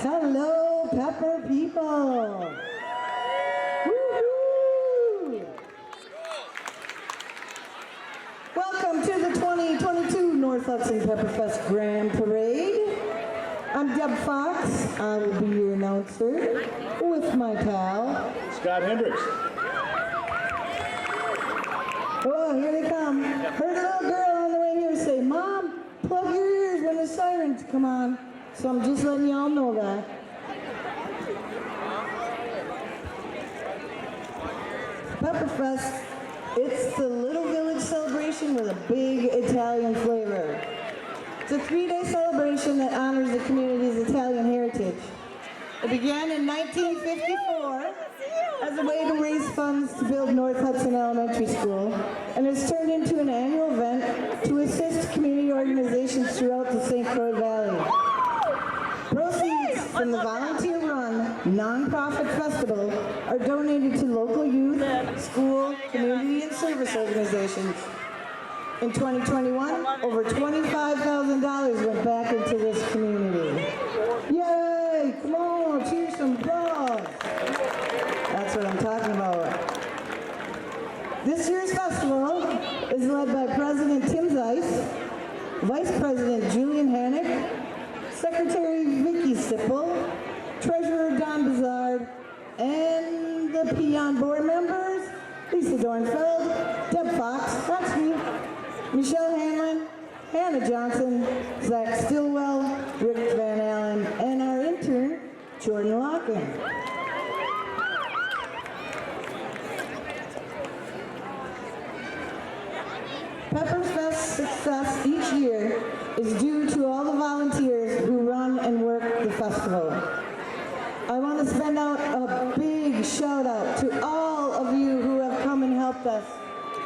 Hello, Pepper people. Woo-hoo. Welcome to the 2022 North Hudson Pepperfest Grand Parade. I'm Deb Fox. I will be your announcer with my pal, Scott Hendricks. Oh, here they come. Heard a little girl on the way here say, "Mom, plug your ears when the sirens come on." So I'm just letting y'all know that. Pepperfest, it's the little village celebration with a big Italian flavor. It's a 3-day celebration that honors the community's Italian heritage. It began in 1954 as a way to raise funds to build North Hudson Elementary School, and it's turned into an annual event to assist community organizations throughout the St. Croix Valley. Proceeds from the volunteer-run, nonprofit festival are donated to local youth, school, community, and service organizations. In 2021, over $25,000 went back into this community. Yay! Come on, cheer some applause. That's what I'm talking about. This year's festival is led by President Tim Zeiss, Vice President Julian Hannick, Secretary Vicky Sipple, Treasurer Don Bazard, and the Peon board members, Lisa Dornfeld, Deb Fox, that's me, Michelle Hanlon, Hannah Johnson, Zach Stillwell, Rick Van Allen, and our intern, Jordan Locken. Pepperfest's success each year is due to all the volunteers who run and work the festival. I want to send out a big shout out to all of you who have come and helped us.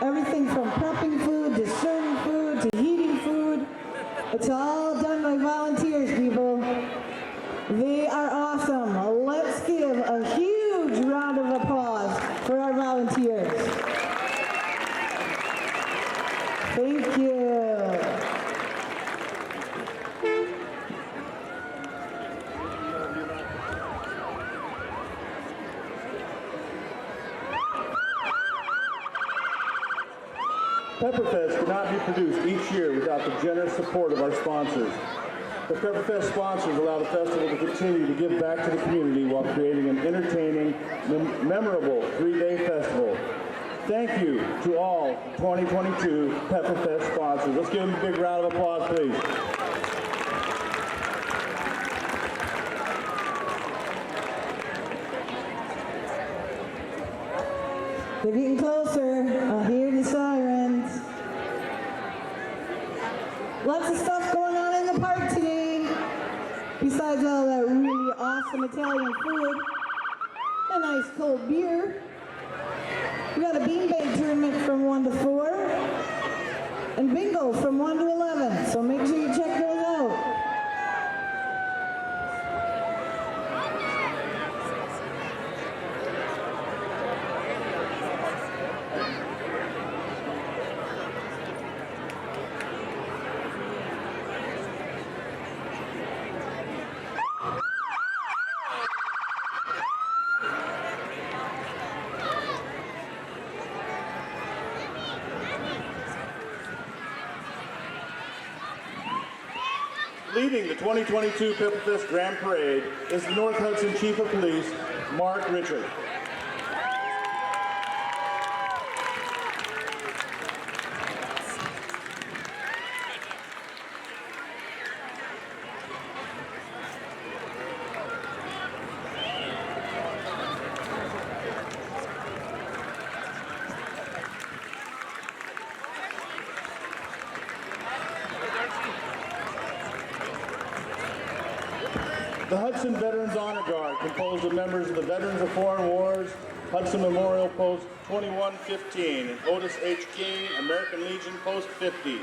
Everything from prepping food to serving food to heating food. It's all done by volunteers, people. They are awesome. Let's give a huge round of applause for our volunteers. Thank you. Pepperfest cannot be produced each year without the generous support of our sponsors. The Pepperfest sponsors allow the festival to continue to give back to the community while creating an entertaining, memorable 3-day festival. Thank you to all 2022 Pepperfest sponsors. Let's give them a big round of applause, please. They're getting closer. I hear the sirens. Lots of stuff going on in the park today. Besides all that really awesome Italian food, a nice cold beer. We got a beanbag tournament from 1 to 4, and bingo from 1 to 11. So make sure you check those out. Leading the 2022 Pepperfest Grand Parade is the North Hudson Chief of Police, Mark Richard. The Hudson Veterans Honor Guard, composed of members of the Veterans of Foreign Wars, Hudson Memorial Post 2115, and Otis H. King, American Legion Post 50.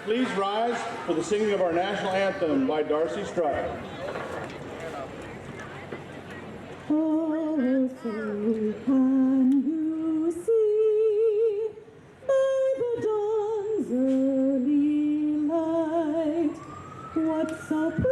Please rise for the singing of our national anthem by Darcy Strutt. Oh, so can you see by the dawn's early light what so proud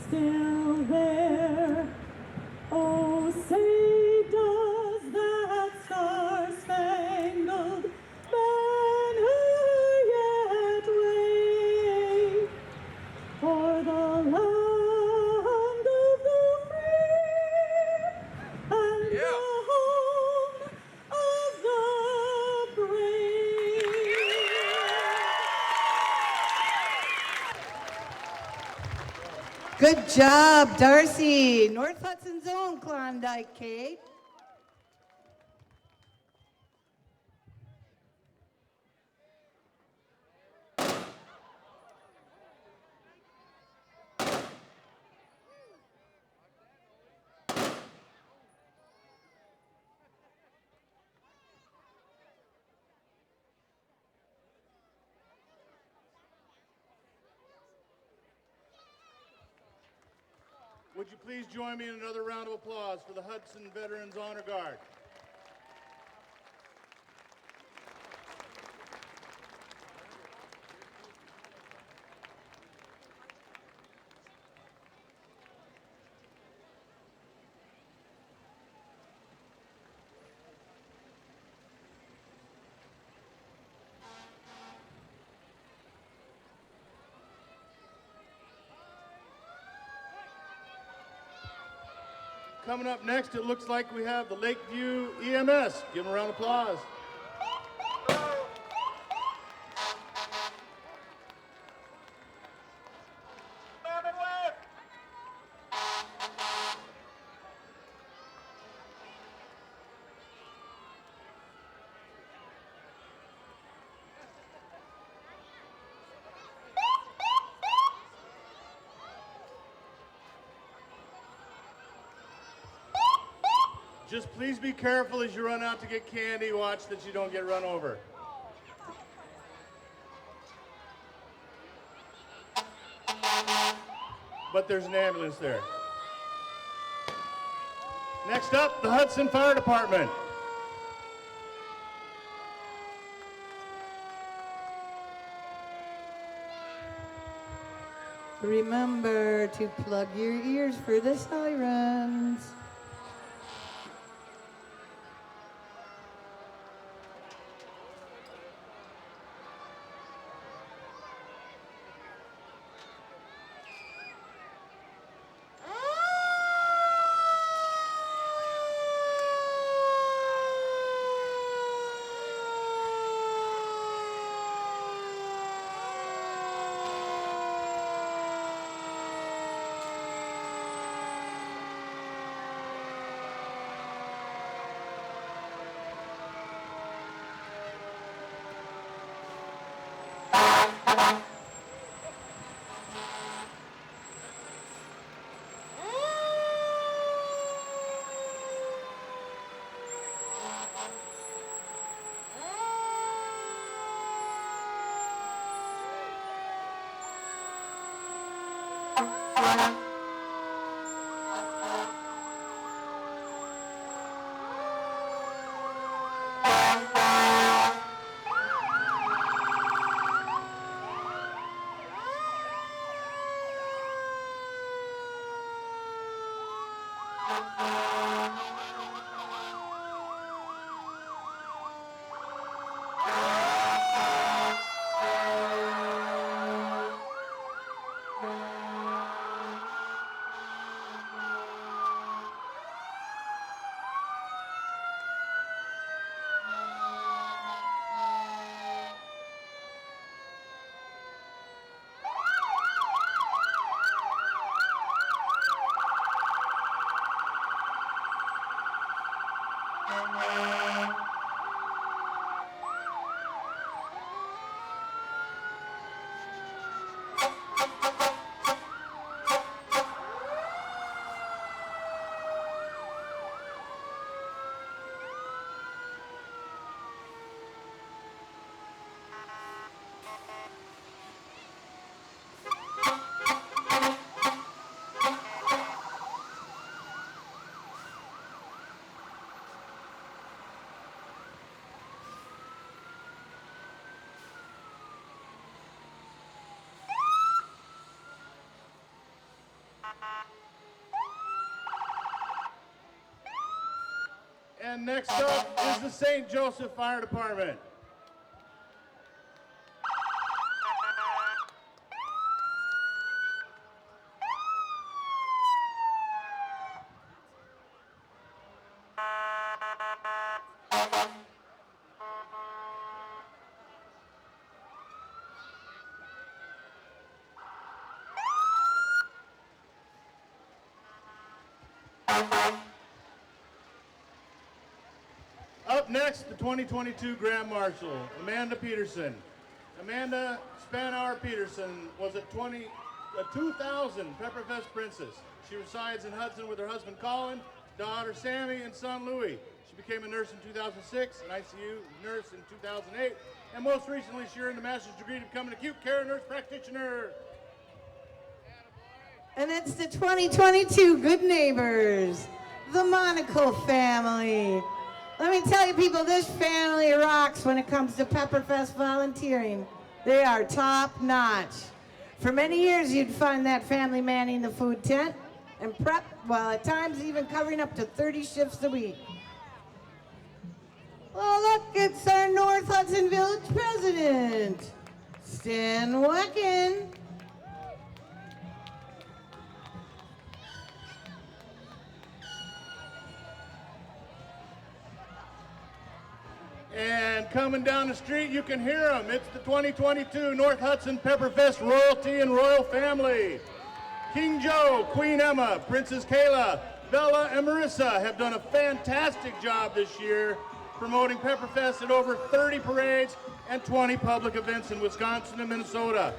still there? Oh, say does that star-spangled banner yet wave for the land of the free and the home of the brave? Good job, Darcy. North Hudson's own Klondike Kate. Would you please join me in another round of applause for the Hudson Veterans Honor Guard? Coming up next, it looks like we have the Lakeview EMS. Give them a round of applause. Just please be careful as you run out to get candy. Watch that you don't get run over. But there's an ambulance there. Next up, the Hudson Fire Department. Remember to plug your ears for the sirens. And next up is the St. Joseph Fire Department. Up next, the 2022 Grand Marshal, Amanda Peterson. Amanda Spanauer Peterson was a 2000 Pepperfest Princess. She resides in Hudson with her husband Colin, daughter Sammy, and son Louie. She became a nurse in 2006, an ICU nurse in 2008, and most recently she earned a master's degree to become an acute care nurse practitioner. And it's the 2022 Good Neighbors, the Monaco family. Let me tell you people, this family rocks when it comes to Pepperfest volunteering. They are top notch. For many years you'd find that family manning the food tent and prep, while at times even covering up to 30 shifts a week. Well, look, it's our North Hudson Village president, Stan Wecken. And coming down the street, you can hear them. It's the 2022 North Hudson Pepperfest royalty and royal family. King Joe, Queen Emma, Princess Kayla, Bella, and Marissa have done a fantastic job this year promoting Pepperfest at over 30 parades and 20 public events in Wisconsin and Minnesota.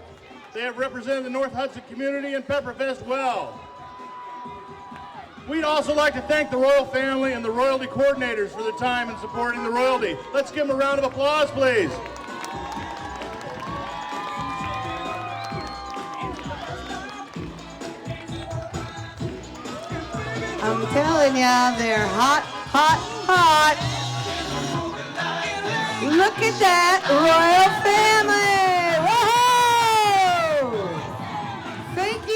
They have represented the North Hudson community and Pepperfest well. We'd also like to thank the royal family and the royalty coordinators for their time in supporting the royalty. Let's give them a round of applause, please. I'm telling ya, they're hot, hot, hot. Look at that royal family. Whoa! Thank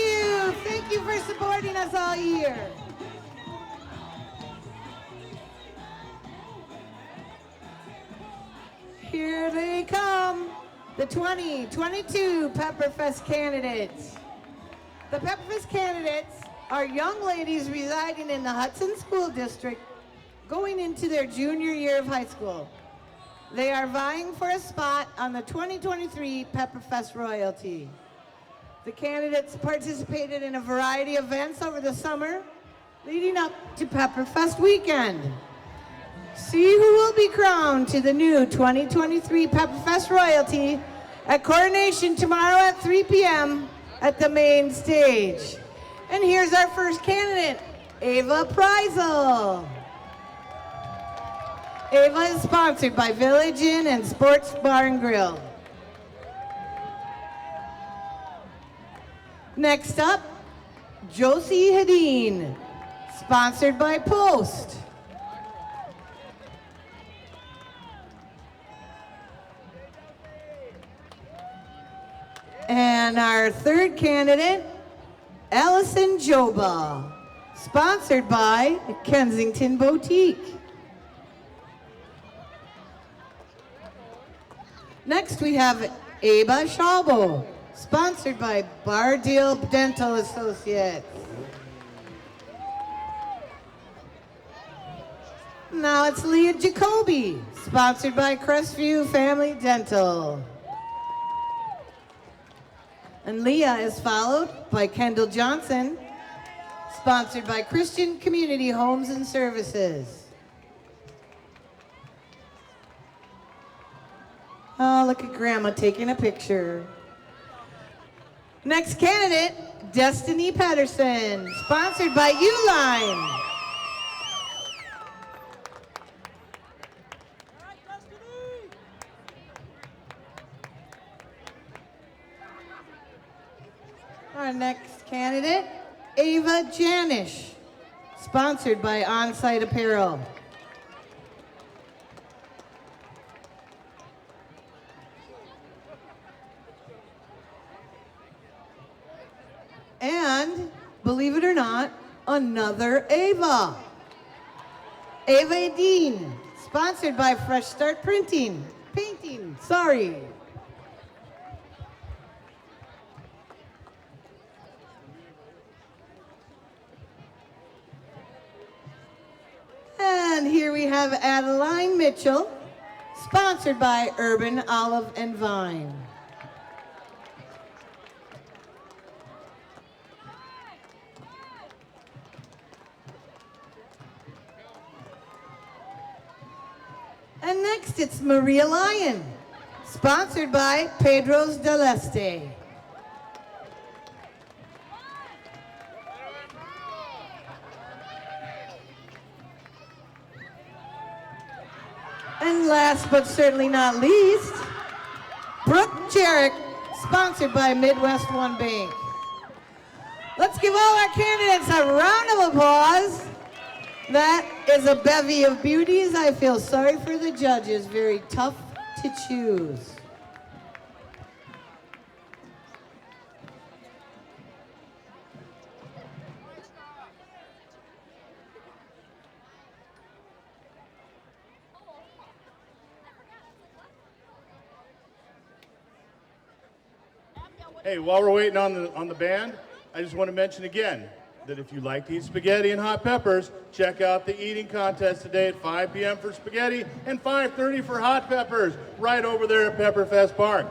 you for supporting us all year. Here they come, the 2022 Pepperfest candidates. The Pepperfest candidates are young ladies residing in the Hudson School District going into their junior year of high school. They are vying for a spot on the 2023 Pepperfest royalty. The candidates participated in a variety of events over the summer leading up to Pepperfest weekend. See who will be crowned to the new 2023 Pepperfest royalty at coronation tomorrow at 3 p.m. at the main stage. And here's our first candidate, Ava Preisel. Ava is sponsored by Village Inn and Sports Bar and Grill. Next up, Josie Hedin, sponsored by Post. And our third candidate, Allison Joba, sponsored by Kensington Boutique. Next we have Aba Schaubo, sponsored by Bardale Dental Associates. Now it's Leah Jacoby, sponsored by Crestview Family Dental. And Leah is followed by Kendall Johnson, sponsored by Christian Community Homes and Services. Oh, look at Grandma taking a picture. Next candidate, Destiny Patterson, sponsored by Uline. Our next candidate, Ava Janish, sponsored by On-Site Apparel. And believe it or not, another Ava. Ava Dean, sponsored by Fresh Start Painting. Sorry. And here we have Adeline Mitchell, sponsored by Urban Olive and Vine. And next it's Maria Lyon, sponsored by Pedro's del Este. And last but certainly not least, Brooke Jarrett, sponsored by Midwest One Bank. Let's give all our candidates a round of applause. That is a bevy of beauties. I feel sorry for the judges. Very tough to choose. Hey, while we're waiting on the band, I just want to mention again that if you like to eat spaghetti and hot peppers, check out the eating contest today at 5 p.m. for spaghetti and 5:30 for hot peppers, right over there at Pepperfest Park.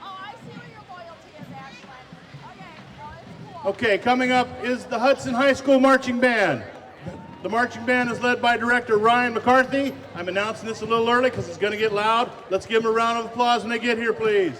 Oh, I see where your loyalty is, Ashlyn. Okay, well, it's cool. Okay, coming up is the Hudson High School Marching Band. The marching band is led by director Ryan McCarthy. I'm announcing this a little early because it's going to get loud. Let's give them a round of applause when they get here, please.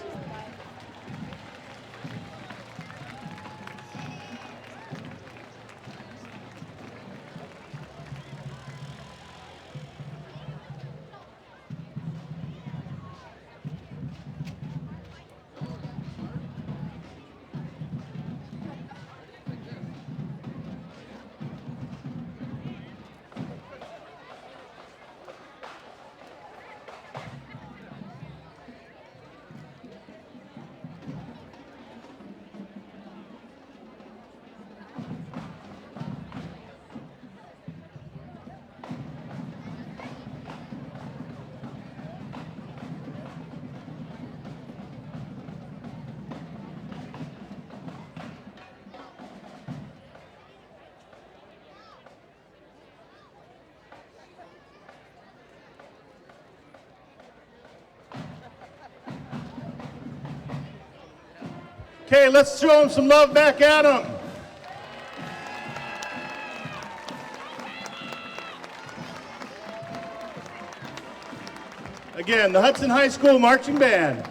Okay, let's show them some love back at them. Again, the Hudson High School Marching Band.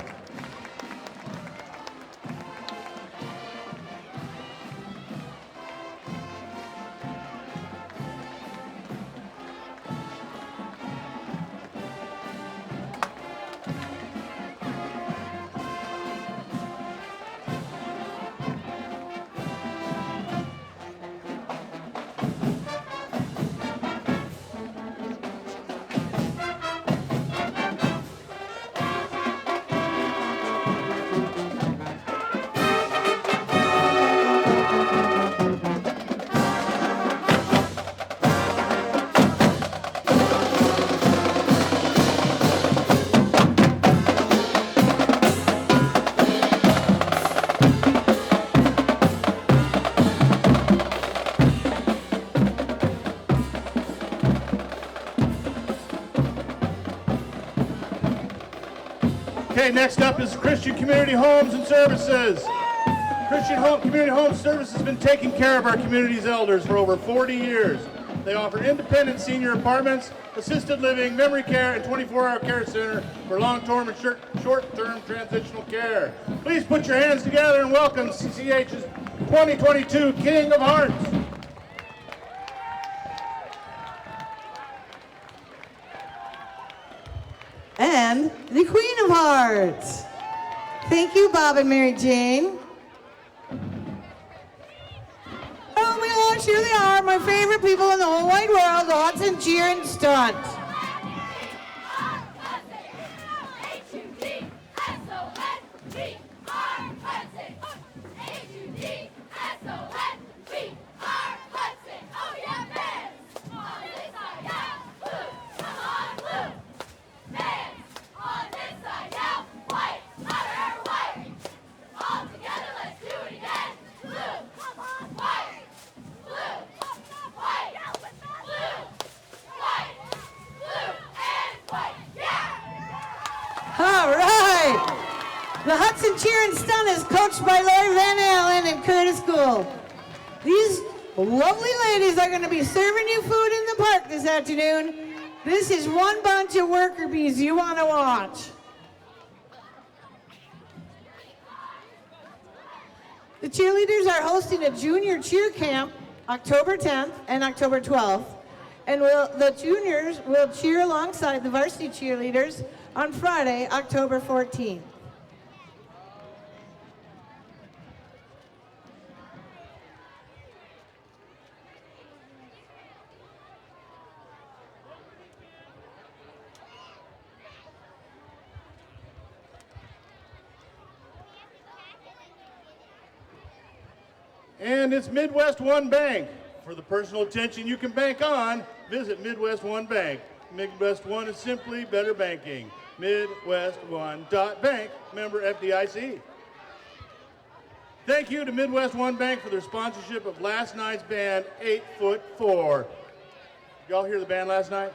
Okay, next up is Christian Community Homes and Services. Community Homes Services has been taking care of our community's elders for over 40 years. They offer independent senior apartments, assisted living, memory care, and 24-hour care center for long-term and short-term transitional care. Please put your hands together and welcome CCH's 2022 King of Hearts. And the Queen of Hearts. Thank you, Bob and Mary Jane. Oh my gosh, here they are, my favorite people in the whole wide world, the Hudson Cheer and Stunt. cheer and stun is coached by Lori Van Allen and Curtis Gould. These lovely ladies are going to be serving you food in the park this afternoon. This is one bunch of worker bees you want to watch. The cheerleaders are hosting a junior cheer camp October 10th and October 12th, and the juniors will cheer alongside the varsity cheerleaders on Friday, October 14th. And it's Midwest One Bank. For the personal attention you can bank on, visit Midwest One Bank. Midwest One is simply better banking. MidwestOne.bank, member FDIC. Thank you to Midwest One Bank for their sponsorship of last night's band, 8'4". Y'all hear the band last night?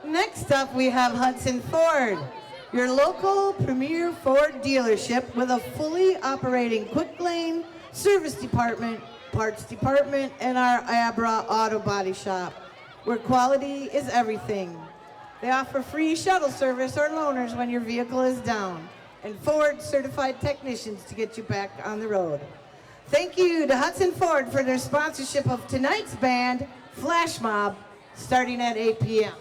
Next up, we have Hudson Ford, your local premier Ford dealership with a fully operating quick lane, service department, parts department, and our Abra auto body shop, where quality is everything. They offer free shuttle service or loaners when your vehicle is down, and Ford certified technicians to get you back on the road. Thank you to Hudson Ford for their sponsorship of tonight's band, Flash Mob, starting at 8 p.m.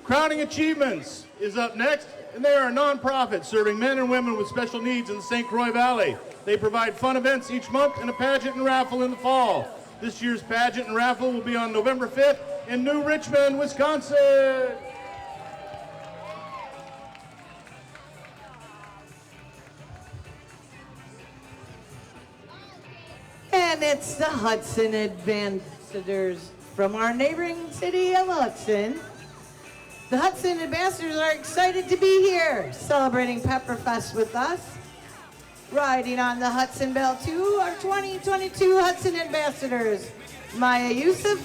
Crowning Achievements is up next, and they are a nonprofit serving men and women with special needs in the St. Croix Valley. They provide fun events each month and a pageant and raffle in the fall. This year's pageant and raffle will be on November 5th in New Richmond, Wisconsin. And it's the Hudson Ambassadors from our neighboring city of Hudson. The Hudson Ambassadors are excited to be here, celebrating Pepperfest with us. Riding on the Hudson Bell 2 are 2022 Hudson Ambassadors, Maya Youssef,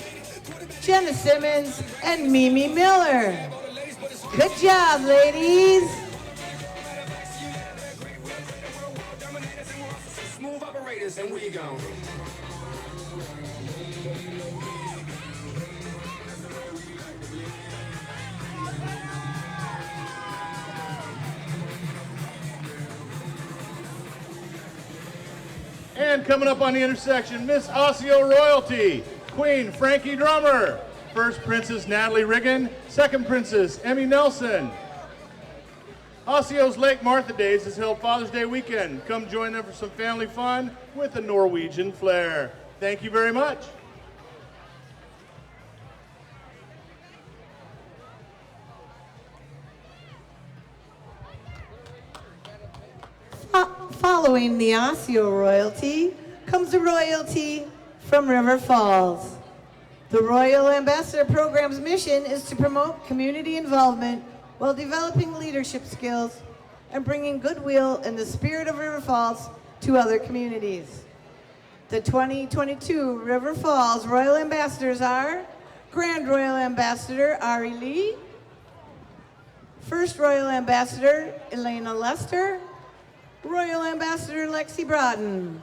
Jenna Simmons, and Mimi Miller. Good job, ladies. Smooth operators, and we go. And coming up on the intersection, Miss Osseo Royalty, Queen Frankie Drummer, First Princess Natalie Riggin, Second Princess Emmy Nelson. Osseo's Lake Martha Days is held Father's Day weekend. Come join them for some family fun with a Norwegian flair. Thank you very much. Following the Osseo royalty comes a royalty from River Falls. The Royal Ambassador Program's mission is to promote community involvement while developing leadership skills and bringing goodwill and the spirit of River Falls to other communities. The 2022 River Falls Royal Ambassadors are Grand Royal Ambassador Ari Lee, First Royal Ambassador Elena Lester, Royal Ambassador Lexi Broughton.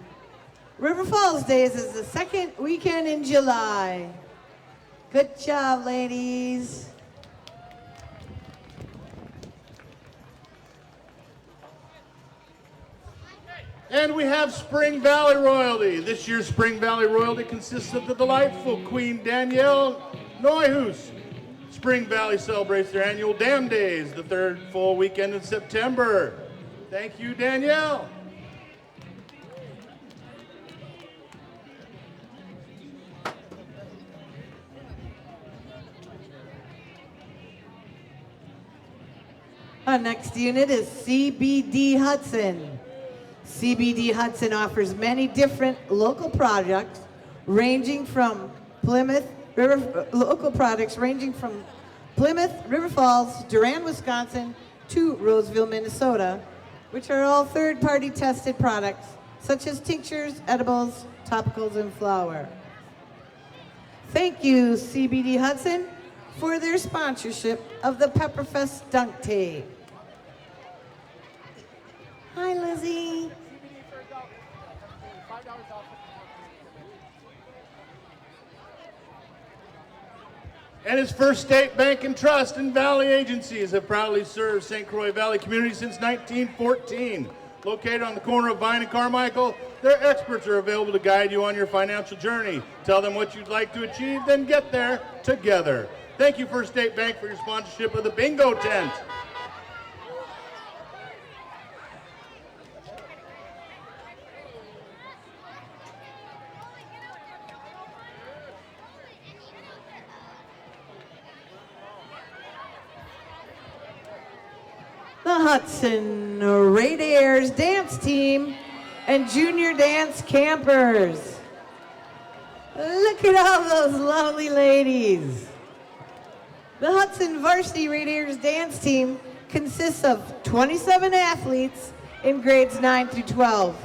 River Falls Days is the second weekend in July. Good job, ladies. And we have Spring Valley Royalty. This year's Spring Valley Royalty consists of the delightful Queen Danielle Neuhaus. Spring Valley celebrates their annual Dam Days, the third full weekend in September. Thank you, Danielle. Our next unit is CBD Hudson. CBD Hudson offers many different local products ranging from Plymouth, River Falls, Durand, Wisconsin, to Roseville, Minnesota, which are all third-party tested products, such as tinctures, edibles, topicals, and flour. Thank you, CBD Hudson, for their sponsorship of the Pepperfest Dunk Tape. Hi, Lizzie. And its First State Bank and Trust and Valley agencies have proudly served St. Croix Valley community since 1914. Located on the corner of Vine and Carmichael, their experts are available to guide you on your financial journey. Tell them what you'd like to achieve, then get there together. Thank you, First State Bank, for your sponsorship of the bingo tent. The Hudson Raiders dance team and junior dance campers. Look at all those lovely ladies. The Hudson Varsity Raiders dance team consists of 27 athletes in grades 9 through 12.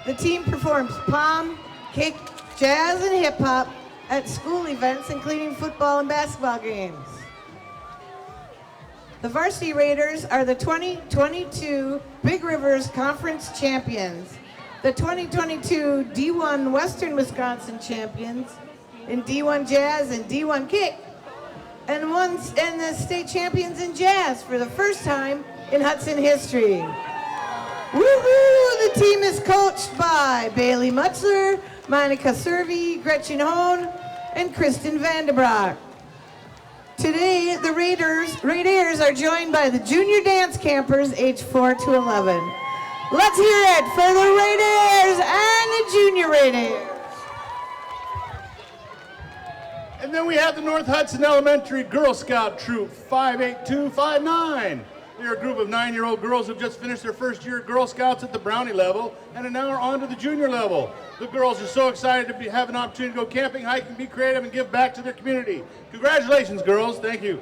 The team performs pom, kick, jazz, and hip hop at school events, including football and basketball games. The Varsity Raiders are the 2022 Big Rivers Conference champions, the 2022 D1 Western Wisconsin champions in D1 Jazz and D1 Kick, and the state champions in jazz for the first time in Hudson history. Woohoo! The team is coached by Bailey Mutzler, Monica Servey, Gretchen Hone, and Kristen Vandebroek. Today, the Raiders are joined by the junior dance campers aged 4 to 11. Let's hear it for the Raiders and the junior Raiders. And then we have the North Hudson Elementary Girl Scout Troop 58259. They're a group of 9-year-old girls who've just finished their first year Girl Scouts at the Brownie level and are now on to the junior level. The girls are so excited to have an opportunity to go camping, hiking, be creative, and give back to their community. Congratulations, girls. Thank you.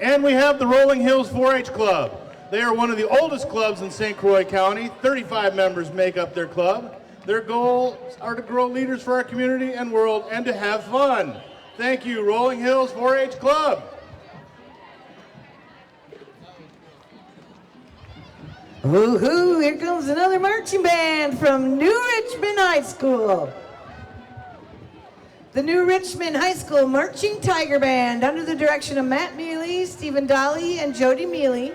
And we have the Rolling Hills 4-H Club. They are one of the oldest clubs in St. Croix County. 35 members make up their club. Their goals are to grow leaders for our community and world and to have fun. Thank you, Rolling Hills 4-H Club. Woohoo! Here comes another marching band from New Richmond High School. The New Richmond High School Marching Tiger Band, under the direction of Matt Mealy, Stephen Dolly, and Jody Mealy,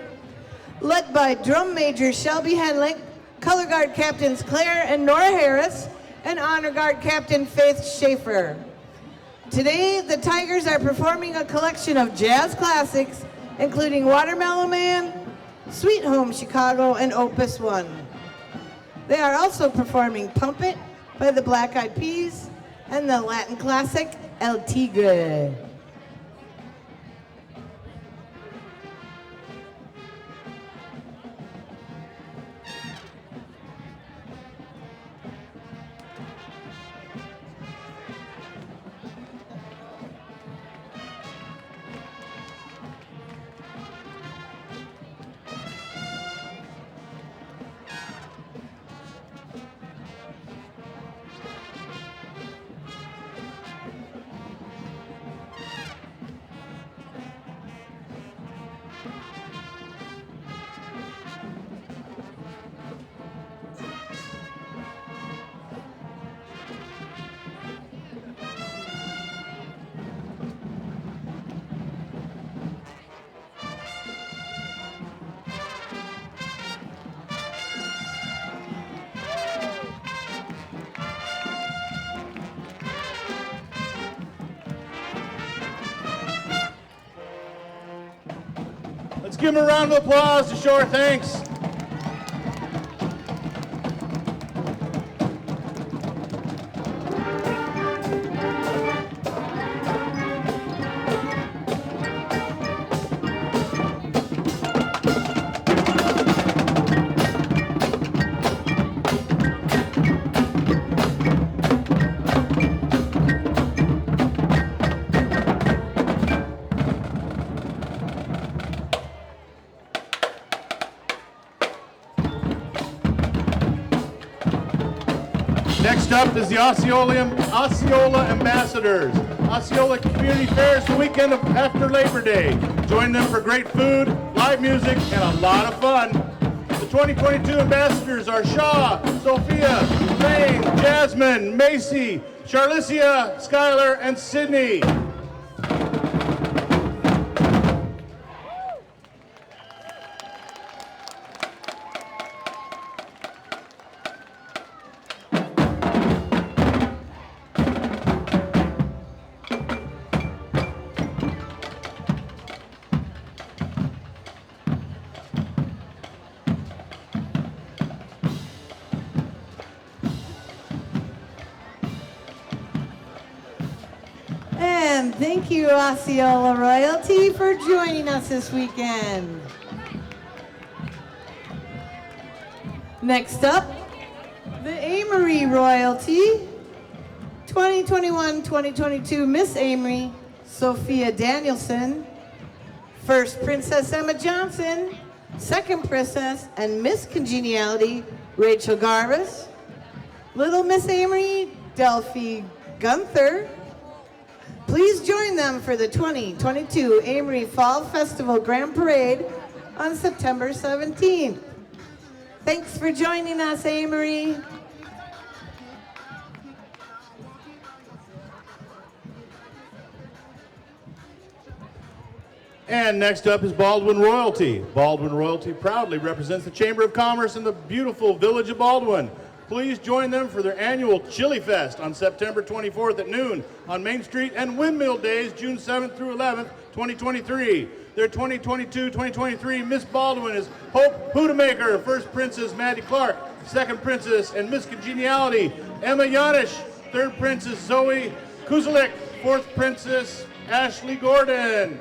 led by drum major Shelby Henlick, color guard captains Claire and Nora Harris, and honor guard captain Faith Schaefer. Today, the Tigers are performing a collection of jazz classics, including Watermelon Man, Sweet Home Chicago, and Opus 1. They are also performing Pump It by the Black Eyed Peas and the Latin classic El Tigre. Let's give them a round of applause to show our thanks. Next up is the Osceola Ambassadors. Osceola Community Fair is the weekend after Labor Day. Join them for great food, live music, and a lot of fun. The 2022 ambassadors are Shaw, Sophia, Lane, Jasmine, Macy, Charlicia, Skylar, and Sydney. And thank you, Osceola Royalty, for joining us this weekend. Next up, the Amory Royalty, 2021-2022 Miss Amory, Sophia Danielson, First Princess Emma Johnson, Second Princess and Miss Congeniality, Rachel Garvis, Little Miss Amory, Delphi Gunther. Please join them for the 2022 Amory Fall Festival Grand Parade on September 17th. Thanks for joining us, Amory. And next up is Baldwin Royalty. Baldwin Royalty proudly represents the Chamber of Commerce in the beautiful village of Baldwin. Please join them for their annual Chili Fest on September 24th at noon on Main Street, and Windmill Days June 7th through 11th, 2023. Their 2022-2023 Miss Baldwin is Hope Hudemaker, First Princess Maddie Clark, Second Princess and Miss Congeniality Emma Yanish, Third Princess Zoe Kuzelik, Fourth Princess Ashley Gordon.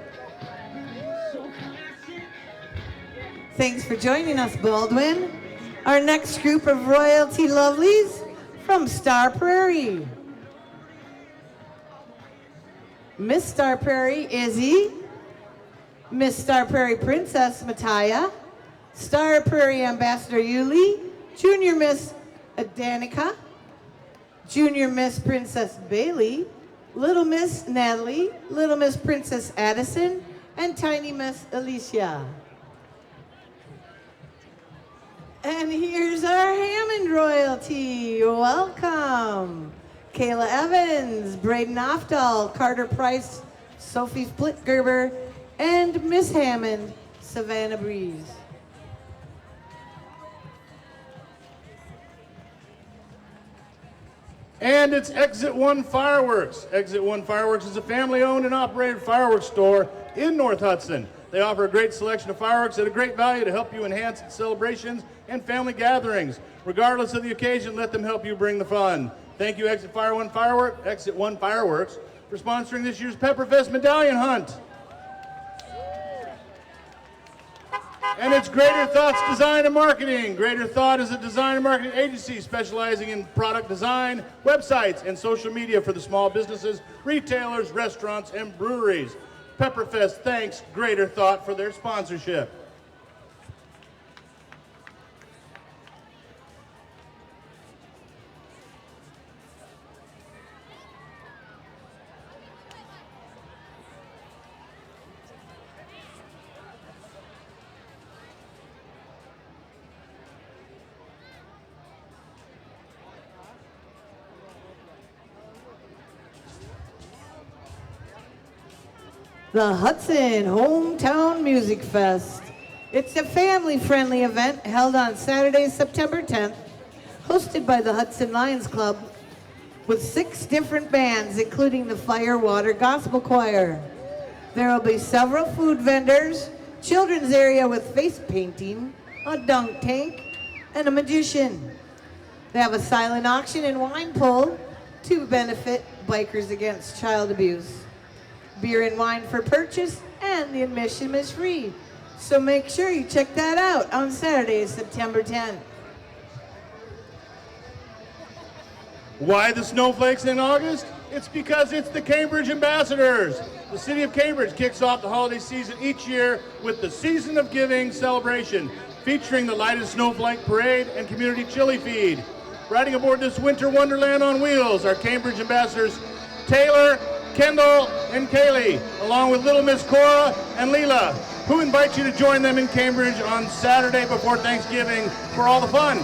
Thanks for joining us, Baldwin. Our next group of royalty lovelies from Star Prairie. Miss Star Prairie, Izzy. Miss Star Prairie Princess, Mataya. Star Prairie Ambassador, Yuli. Junior Miss Danica. Junior Miss Princess Bailey. Little Miss Natalie. Little Miss Princess Addison. And Tiny Miss Alicia. And here's our Hammond royalty. Welcome. Kayla Evans, Braden Ofdahl, Carter Price, Sophie Splitgerber, and Miss Hammond, Savannah Breeze. And it's Exit 1 Fireworks. Exit 1 Fireworks is a family-owned and operated fireworks store in North Hudson. They offer a great selection of fireworks at a great value to help you enhance celebrations and family gatherings. Regardless of the occasion, let them help you bring the fun. Thank you, Exit 1 Fireworks, for sponsoring this year's Pepperfest Medallion Hunt. And it's Greater Thought's Design and Marketing. Greater Thought is a design and marketing agency specializing in product design, websites, and social media for the small businesses, retailers, restaurants, and breweries. Pepperfest thanks Greater Thought for their sponsorship. The Hudson Hometown Music Fest. It's a family-friendly event held on Saturday, September 10th, hosted by the Hudson Lions Club with 6 different bands, including the Firewater Gospel Choir. There will be several food vendors, children's area with face painting, a dunk tank, and a magician. They have a silent auction and wine pull to benefit bikers against child abuse. Beer and wine for purchase, and the admission is free. So make sure you check that out on Saturday, September 10th. Why the snowflakes in August? It's because it's the Cambridge Ambassadors. The city of Cambridge kicks off the holiday season each year with the Season of Giving celebration, featuring the lightest snowflake parade and community chili feed. Riding aboard this winter wonderland on wheels are Cambridge ambassadors Taylor, Kendall, and Kaylee, along with Little Miss Cora and Leela, who invite you to join them in Cambridge on Saturday before Thanksgiving for all the fun.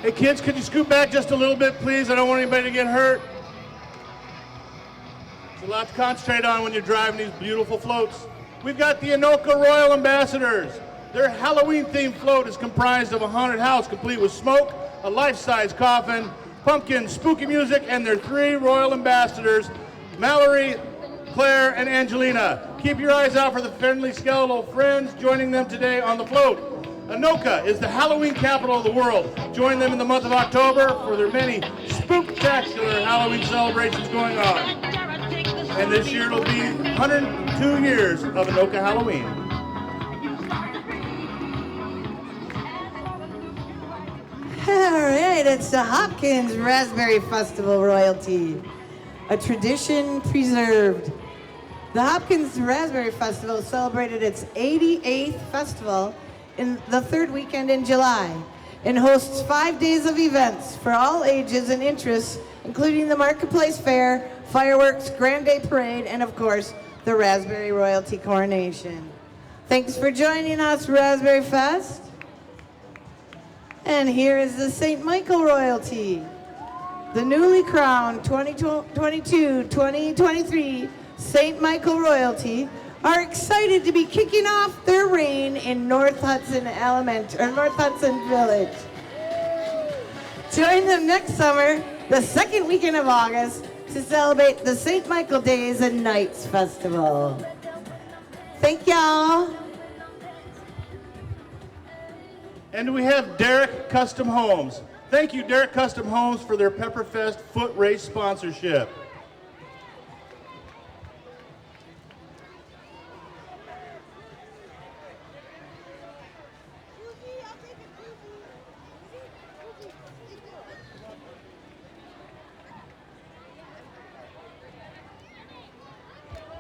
Hey kids, could you scoot back just a little bit, please? I don't want anybody to get hurt. It's a lot to concentrate on when you're driving these beautiful floats. We've got the Anoka Royal Ambassadors. Their Halloween-themed float is comprised of a haunted house complete with smoke, a life-size coffin, pumpkins, spooky music, and their 3 royal ambassadors, Mallory, Claire, and Angelina. Keep your eyes out for the friendly skeletal friends joining them today on the float. Anoka is the Halloween capital of the world. Join them in the month of October for their many spooktacular Halloween celebrations going on. And this year it'll be 102 years of Anoka Halloween. All right, it's the Hopkins Raspberry Festival royalty, a tradition preserved. The Hopkins Raspberry Festival celebrated its 88th festival in the 3rd weekend in July and hosts 5 days of events for all ages and interests, including the Marketplace Fair, fireworks, Grand Day Parade, and of course, the Raspberry Royalty Coronation. Thanks for joining us, Raspberry Fest. And here is the St. Michael Royalty. The newly crowned 2022-2023 St. Michael Royalty are excited to be kicking off their reign in North Hudson Village. Join them next summer, the 2nd weekend of August, to celebrate the St. Michael Days and Nights Festival. Thank y'all. And we have Derrick Custom Homes. Thank you, Derrick Custom Homes, for their Pepperfest foot race sponsorship.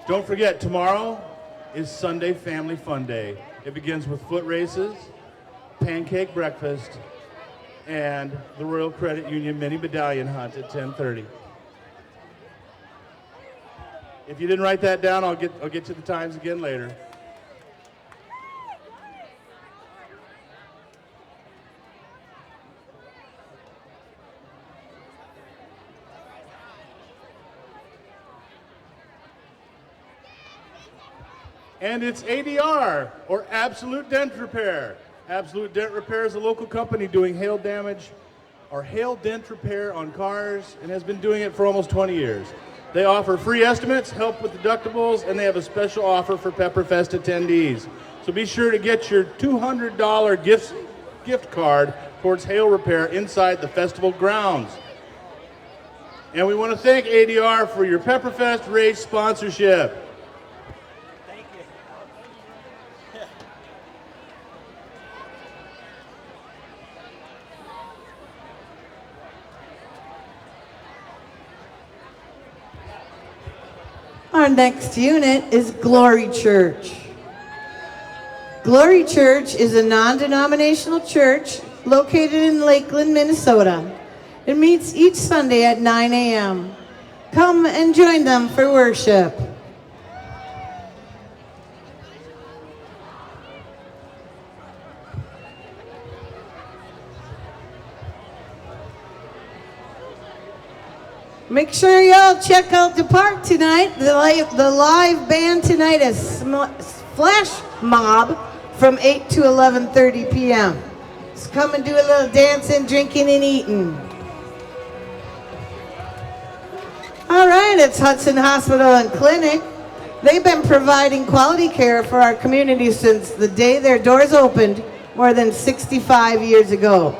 Don't forget, tomorrow is Sunday Family Fun Day. It begins with foot races, pancake breakfast, and the Royal Credit Union mini medallion hunt at 10:30. If you didn't write that down, I'll get you the times again later. And it's ADR, or Absolute Dent Repair. Absolute Dent Repair is a local company doing hail damage or hail dent repair on cars and has been doing it for almost 20 years. They offer free estimates, help with deductibles, and they have a special offer for Pepperfest attendees. So be sure to get your $200 gift card towards hail repair inside the festival grounds. And we want to thank ADR for your Pepperfest race sponsorship. Our next unit is Glory Church. Glory Church is a non-denominational church located in Lakeland, Minnesota. It meets each Sunday at 9 a.m. Come and join them for worship. Make sure y'all check out the park tonight. The live band tonight is Flash Mob from 8 to 11:30 p.m. So come and do a little dancing, drinking, and eating. All right, it's Hudson Hospital and Clinic. They've been providing quality care for our community since the day their doors opened more than 65 years ago.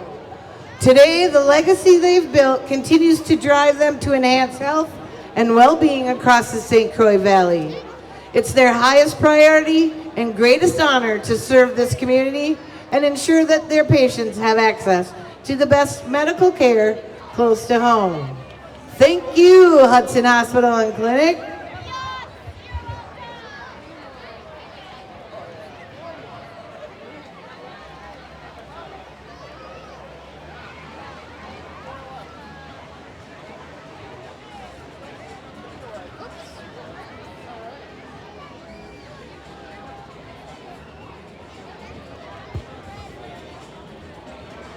Today, the legacy they've built continues to drive them to enhance health and well-being across the St. Croix Valley. It's their highest priority and greatest honor to serve this community and ensure that their patients have access to the best medical care close to home. Thank you, Hudson Hospital and Clinic.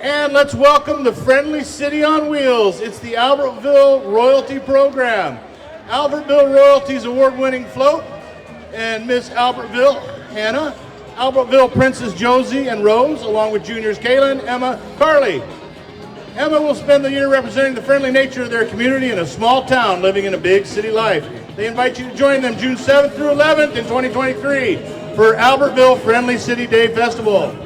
And let's welcome the Friendly City on Wheels. It's the Albertville Royalty Program. Albertville Royalty's award-winning float and Miss Albertville, Hannah. Albertville Princess Josie and Rose, along with juniors Kaylin, Emma, Carly. Emma will spend the year representing the friendly nature of their community in a small town living in a big city life. They invite you to join them June 7th through 11th in 2023 for Albertville Friendly City Day Festival.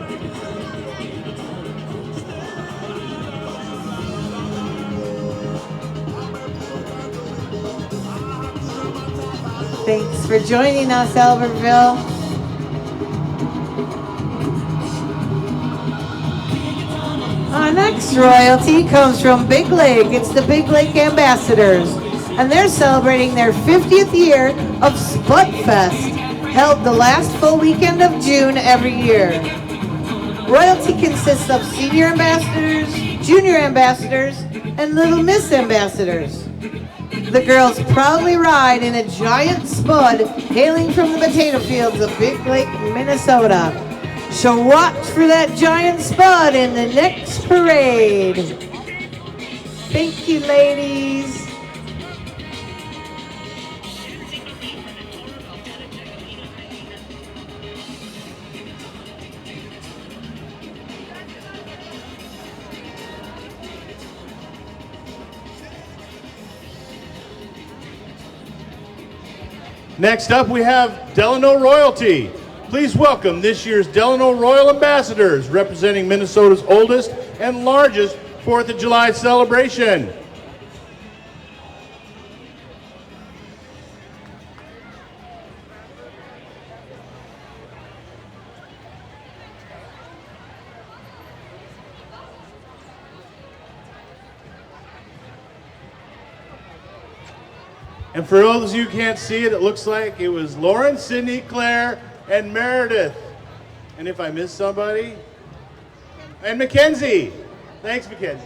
Thanks for joining us, Albertville. Our next royalty comes from Big Lake. It's the Big Lake Ambassadors, and they're celebrating their 50th year of Pepperfest, held the last full weekend of June every year. Royalty consists of senior ambassadors, junior ambassadors, and little miss ambassadors. The girls proudly ride in a giant spud hailing from the potato fields of Big Lake, Minnesota. So watch for that giant spud in the next parade. Thank you, ladies. Next up, we have Delano Royalty. Please welcome this year's Delano Royal Ambassadors, representing Minnesota's oldest and largest 4th of July celebration. And for those of you who can't see it, it looks like it was Lauren, Sydney, Claire, and Meredith. And if I missed somebody, and Mackenzie. Thanks, Mackenzie.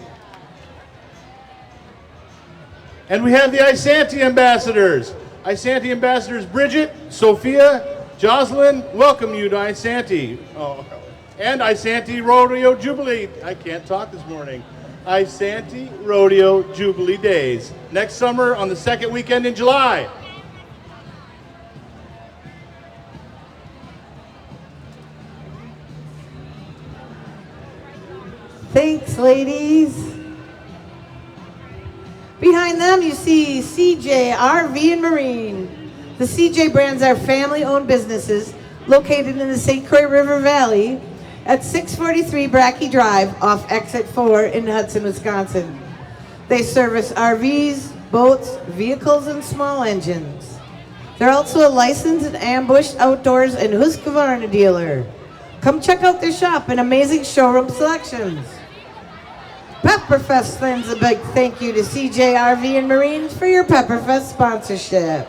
And we have the Isanti Ambassadors. Isanti Ambassadors Bridget, Sophia, Jocelyn, welcome you to Isanti. Oh, and Isanti Rodeo Jubilee. I can't talk this morning. Isanti Rodeo Jubilee Days, next summer on the second weekend in July. Thanks, ladies. Behind them, you see CJ RV and Marine. The CJ brands are family-owned businesses located in the St. Croix River Valley at 643 Brackey Drive off Exit 4 in Hudson, Wisconsin. They service RVs, boats, vehicles, and small engines. They're also a licensed and ambushed outdoors and Husqvarna dealer. Come check out their shop and amazing showroom selections. Pepperfest sends a big thank you to CJ RV and Marines for your Pepperfest sponsorship.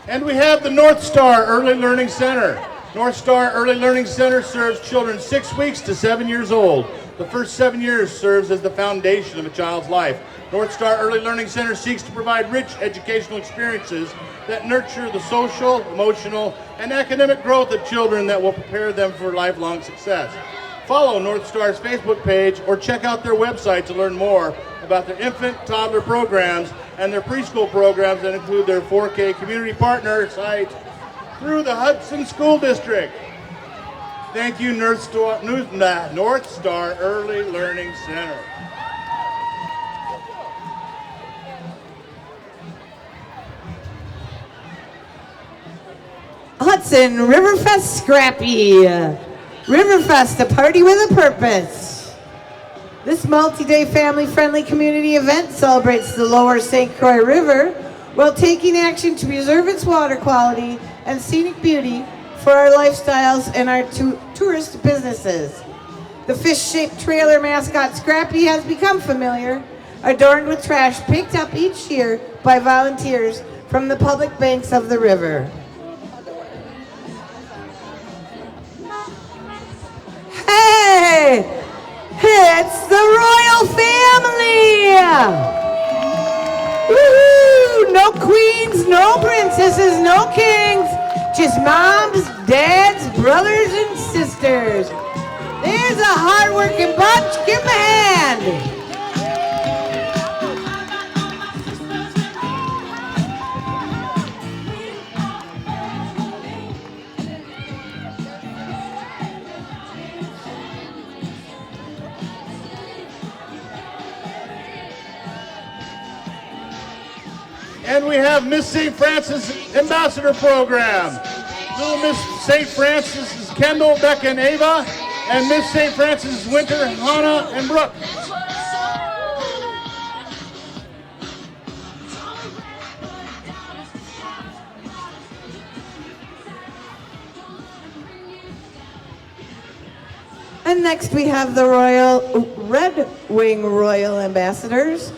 And we have the North Star Early Learning Center. North Star Early Learning Center serves children 6 weeks to 7 years old. The first 7 years serves as the foundation of a child's life. North Star Early Learning Center seeks to provide rich educational experiences that nurture the social, emotional, and academic growth of children that will prepare them for lifelong success. Follow North Star's Facebook page or check out their website to learn more about their infant, toddler programs and their preschool programs that include their 4K community partner site through the Hudson School District. Thank you, North Star Early Learning Center. Hudson Riverfest Scrappy. Riverfest, a party with a purpose. This multi-day family-friendly community event celebrates the lower St. Croix River while taking action to preserve its water quality and scenic beauty for our lifestyles and our tourist businesses. The fish-shaped trailer mascot Scrappy has become familiar, adorned with trash picked up each year by volunteers from the public banks of the river. Hey! It's the royal family! Woohoo! No queens, no princesses, no kings, just moms, dads, brothers, and sisters. There's a hard-working bunch. Give them a hand. And we have Miss St. Francis Ambassador Program. Little Miss St. Francis is Kendall, Becca, and Ava. And Miss St. Francis is Winter, Hannah, and Brooke. And next we have the Red Wing Royal Ambassadors.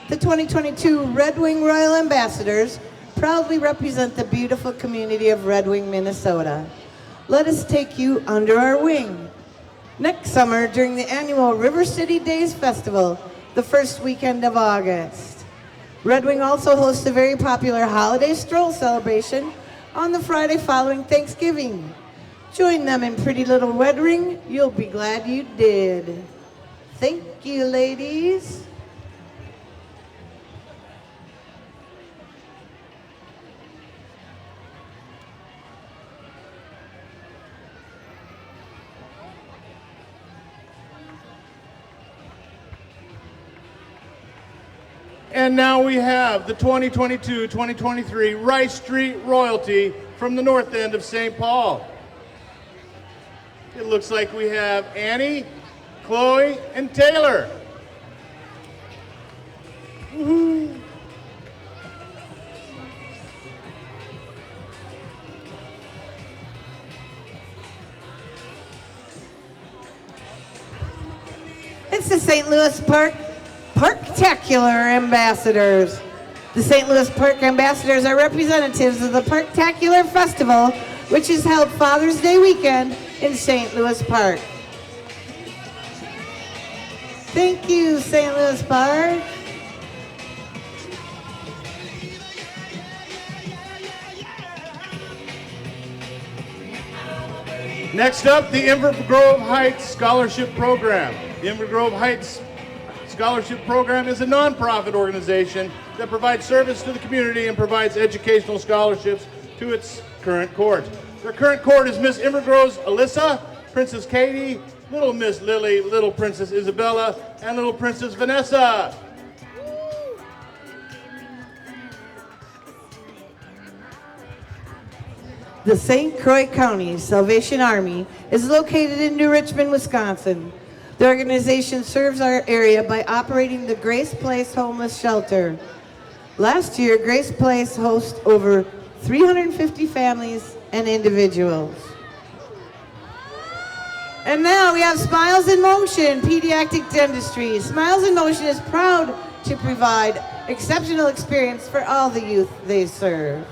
The 2022 Red Wing Royal Ambassadors proudly represent the beautiful community of Red Wing, Minnesota. Let us take you under our wing. Next summer, during the annual River City Days Festival, the first weekend of August. Red Wing also hosts a very popular holiday stroll celebration on the Friday following Thanksgiving. Join them in Pretty Little Red Wing. You'll be glad you did. Thank you, ladies. And now we have the 2022-2023 Rice Street Royalty from the north end of St. Paul. It looks like we have Annie, Chloe, and Taylor. Woo-hoo. It's the St. Louis Parktacular Ambassadors. The St. Louis Park Ambassadors are representatives of the Parktacular Festival, which is held Father's Day weekend in St. Louis Park. Thank you, St. Louis Park. Next up, the Inver Grove Heights Scholarship Program. The Inver Grove Heights Scholarship Program is a nonprofit organization that provides service to the community and provides educational scholarships to its current court. Their current court is Miss Inver Grove's Alyssa, Princess Katie, Little Miss Lily, Little Princess Isabella, and Little Princess Vanessa. The St. Croix County Salvation Army is located in New Richmond, Wisconsin. The organization serves our area by operating the Grace Place Homeless Shelter. Last year, Grace Place hosted over 350 families and individuals. And now we have Smiles in Motion, Pediatric Dentistry. Smiles in Motion is proud to provide exceptional experience for all the youth they serve.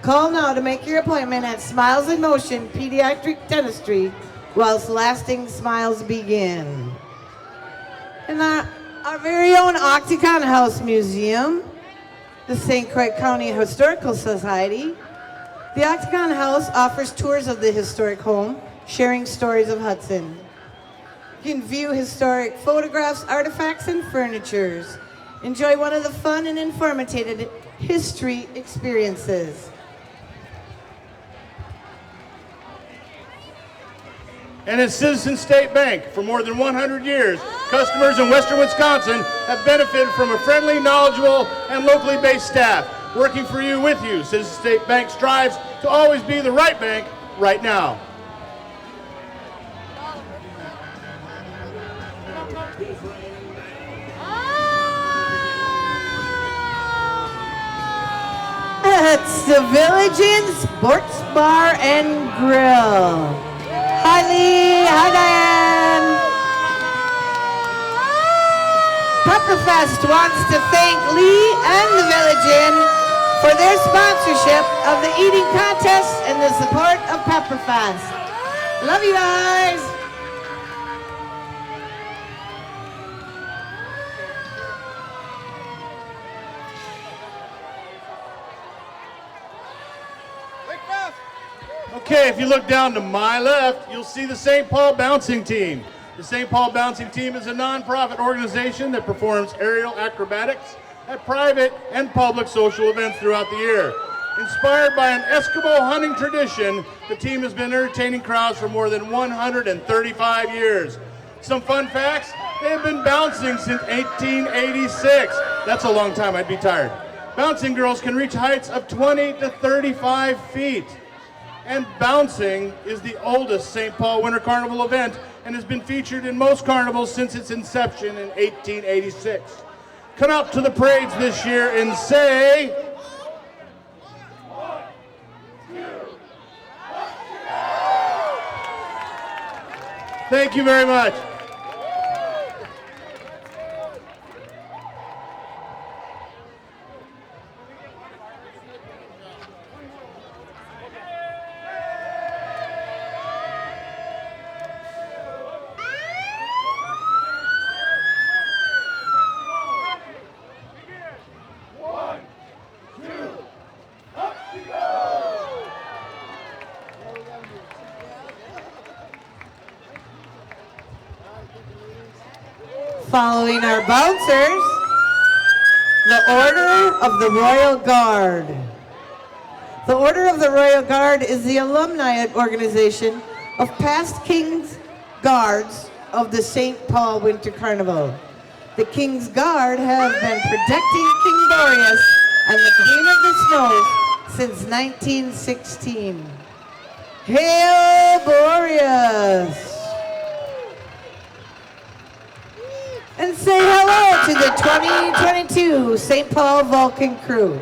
Call now to make your appointment at Smiles in Motion, Pediatric Dentistry, whilst lasting smiles begin. And our very own Octagon House Museum, the St. Croix County Historical Society. The Octagon House offers tours of the historic home, sharing stories of Hudson. You can view historic photographs, artifacts, and furnitures. Enjoy one of the fun and informative history experiences. And at Citizen State Bank, for more than 100 years, customers in western Wisconsin have benefited from a friendly, knowledgeable, and locally based staff working for you, with you. Citizen State Bank strives to always be the right bank right now. It's the Village Inn Sports Bar and Grill. Hi Lee, hi Diane. Pepperfest wants to thank Lee and the Village Inn for their sponsorship of the eating contest and the support of Pepperfest. Love you guys. Okay, if you look down to my left, you'll see the St. Paul Bouncing Team. The St. Paul Bouncing Team is a nonprofit organization that performs aerial acrobatics at private and public social events throughout the year. Inspired by an Eskimo hunting tradition, the team has been entertaining crowds for more than 135 years. Some fun facts, they have been bouncing since 1886. That's a long time, I'd be tired. Bouncing girls can reach heights of 20 to 35 feet. And bouncing is the oldest St. Paul Winter Carnival event and has been featured in most carnivals since its inception in 1886. Come out to the parades this year and say... Thank you very much. Following our bouncers, the Order of the Royal Guard. The Order of the Royal Guard is the alumni organization of past King's Guards of the St. Paul Winter Carnival. The King's Guard have been protecting King Boreas and the Queen of the Snows since 1916. Hail Boreas! And say hello to the 2022 St. Paul Vulcan crew.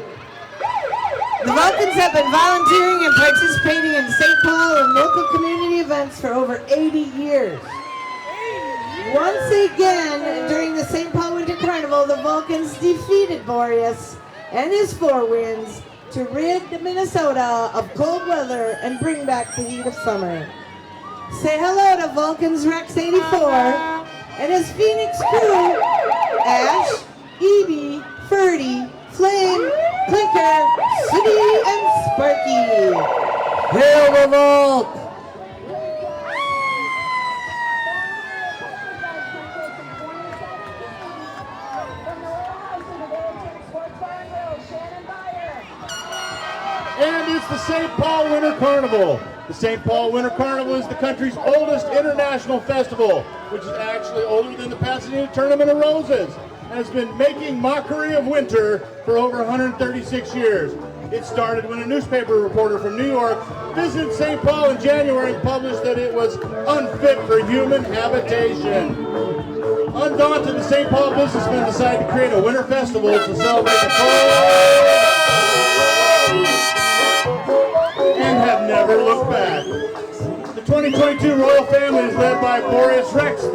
The Vulcans have been volunteering and participating in St. Paul and local community events for over 80 years. Once again, during the St. Paul Winter Carnival, the Vulcans defeated Boreas and his four winds to rid Minnesota of cold weather and bring back the heat of summer. Say hello to Vulcans Rex 84 and his Phoenix crew, Ash, Evie, Ferdy, Flame, Clinker, Sooty, and Sparky. Hail the Volk! And it's the St. Paul Winter Carnival. The St. Paul Winter Carnival is the country's oldest international festival, which is actually older than the Pasadena Tournament of Roses, and has been making mockery of winter for over 136 years. It started when a newspaper reporter from New York visited St. Paul in January and published that it was unfit for human habitation. Undaunted, the St. Paul businessmen decided to create a winter festival to celebrate the cold and have never looked back. The 2022 royal family is led by Boreas Rex, the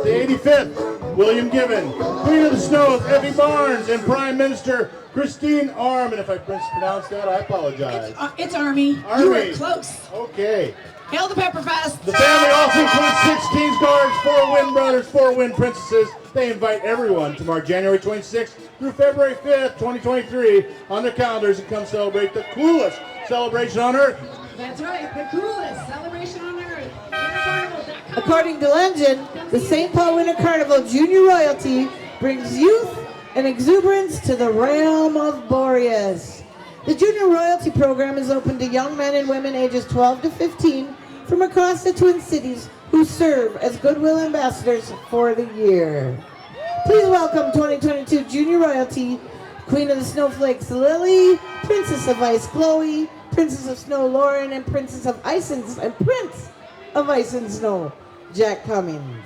85th, William Gibbon, Queen of the Snows, Effie Barnes, and Prime Minister Christine Arm. And if I mispronounced that, I apologize. It's Army. Army. You were close. Okay. Hail the Pepperfest. The family also includes 6 King's Guards, 4 Wind Brothers, 4 Wind Princesses. They invite everyone to mark January 26th through February 5th, 2023 on their calendars and come celebrate the coolest celebration on earth. That's right, the coolest celebration on earth. WinterCarnival.com. According to legend, the St. Paul Winter Carnival Junior Royalty brings youth and exuberance to the realm of Boreas. The Junior Royalty program is open to young men and women ages 12 to 15 from across the Twin Cities who serve as Goodwill Ambassadors for the year. Please welcome 2022 Junior Royalty, Queen of the Snowflakes Lily, Princess of Ice Chloe, Princess of Snow Lauren, and Princess of Ice and Prince of Ice and Snow Jack Cummings.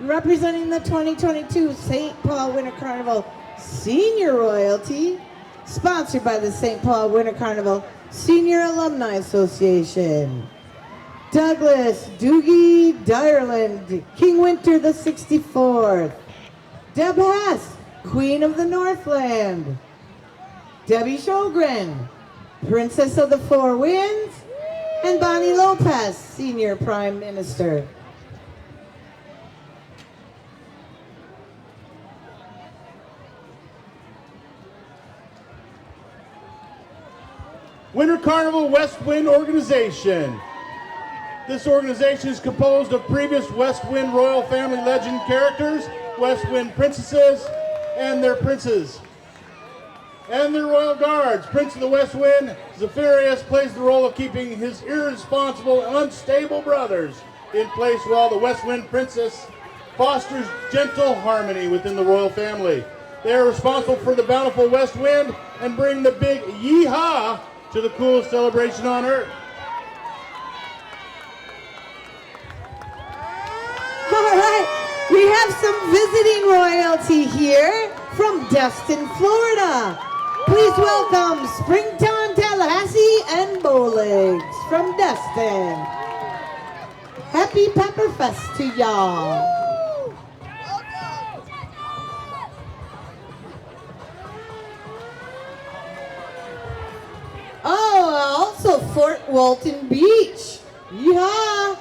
Representing the 2022 St. Paul Winter Carnival Senior Royalty, sponsored by the St. Paul Winter Carnival Senior Alumni Association. Douglas Doogie Dyerland, King Winter the 64th. Deb Hess, Queen of the Northland. Debbie Sjogren, Princess of the Four Winds. And Bonnie Lopez, Senior Prime Minister. Winter Carnival West Wind Organization. This organization is composed of previous West Wind royal family legend characters, West Wind princesses, and their princes, and their royal guards. Prince of the West Wind, Zephyrus, plays the role of keeping his irresponsible and unstable brothers in place while the West Wind princess fosters gentle harmony within the royal family. They are responsible for the bountiful West Wind and bring the big yee-haw to the coolest celebration on earth. All right, we have some visiting royalty here from Destin, Florida. Please welcome Springtown, Tallahassee, and Bowlegs from Destin. Happy Pepperfest to y'all. Oh, also Fort Walton Beach. Yeehaw!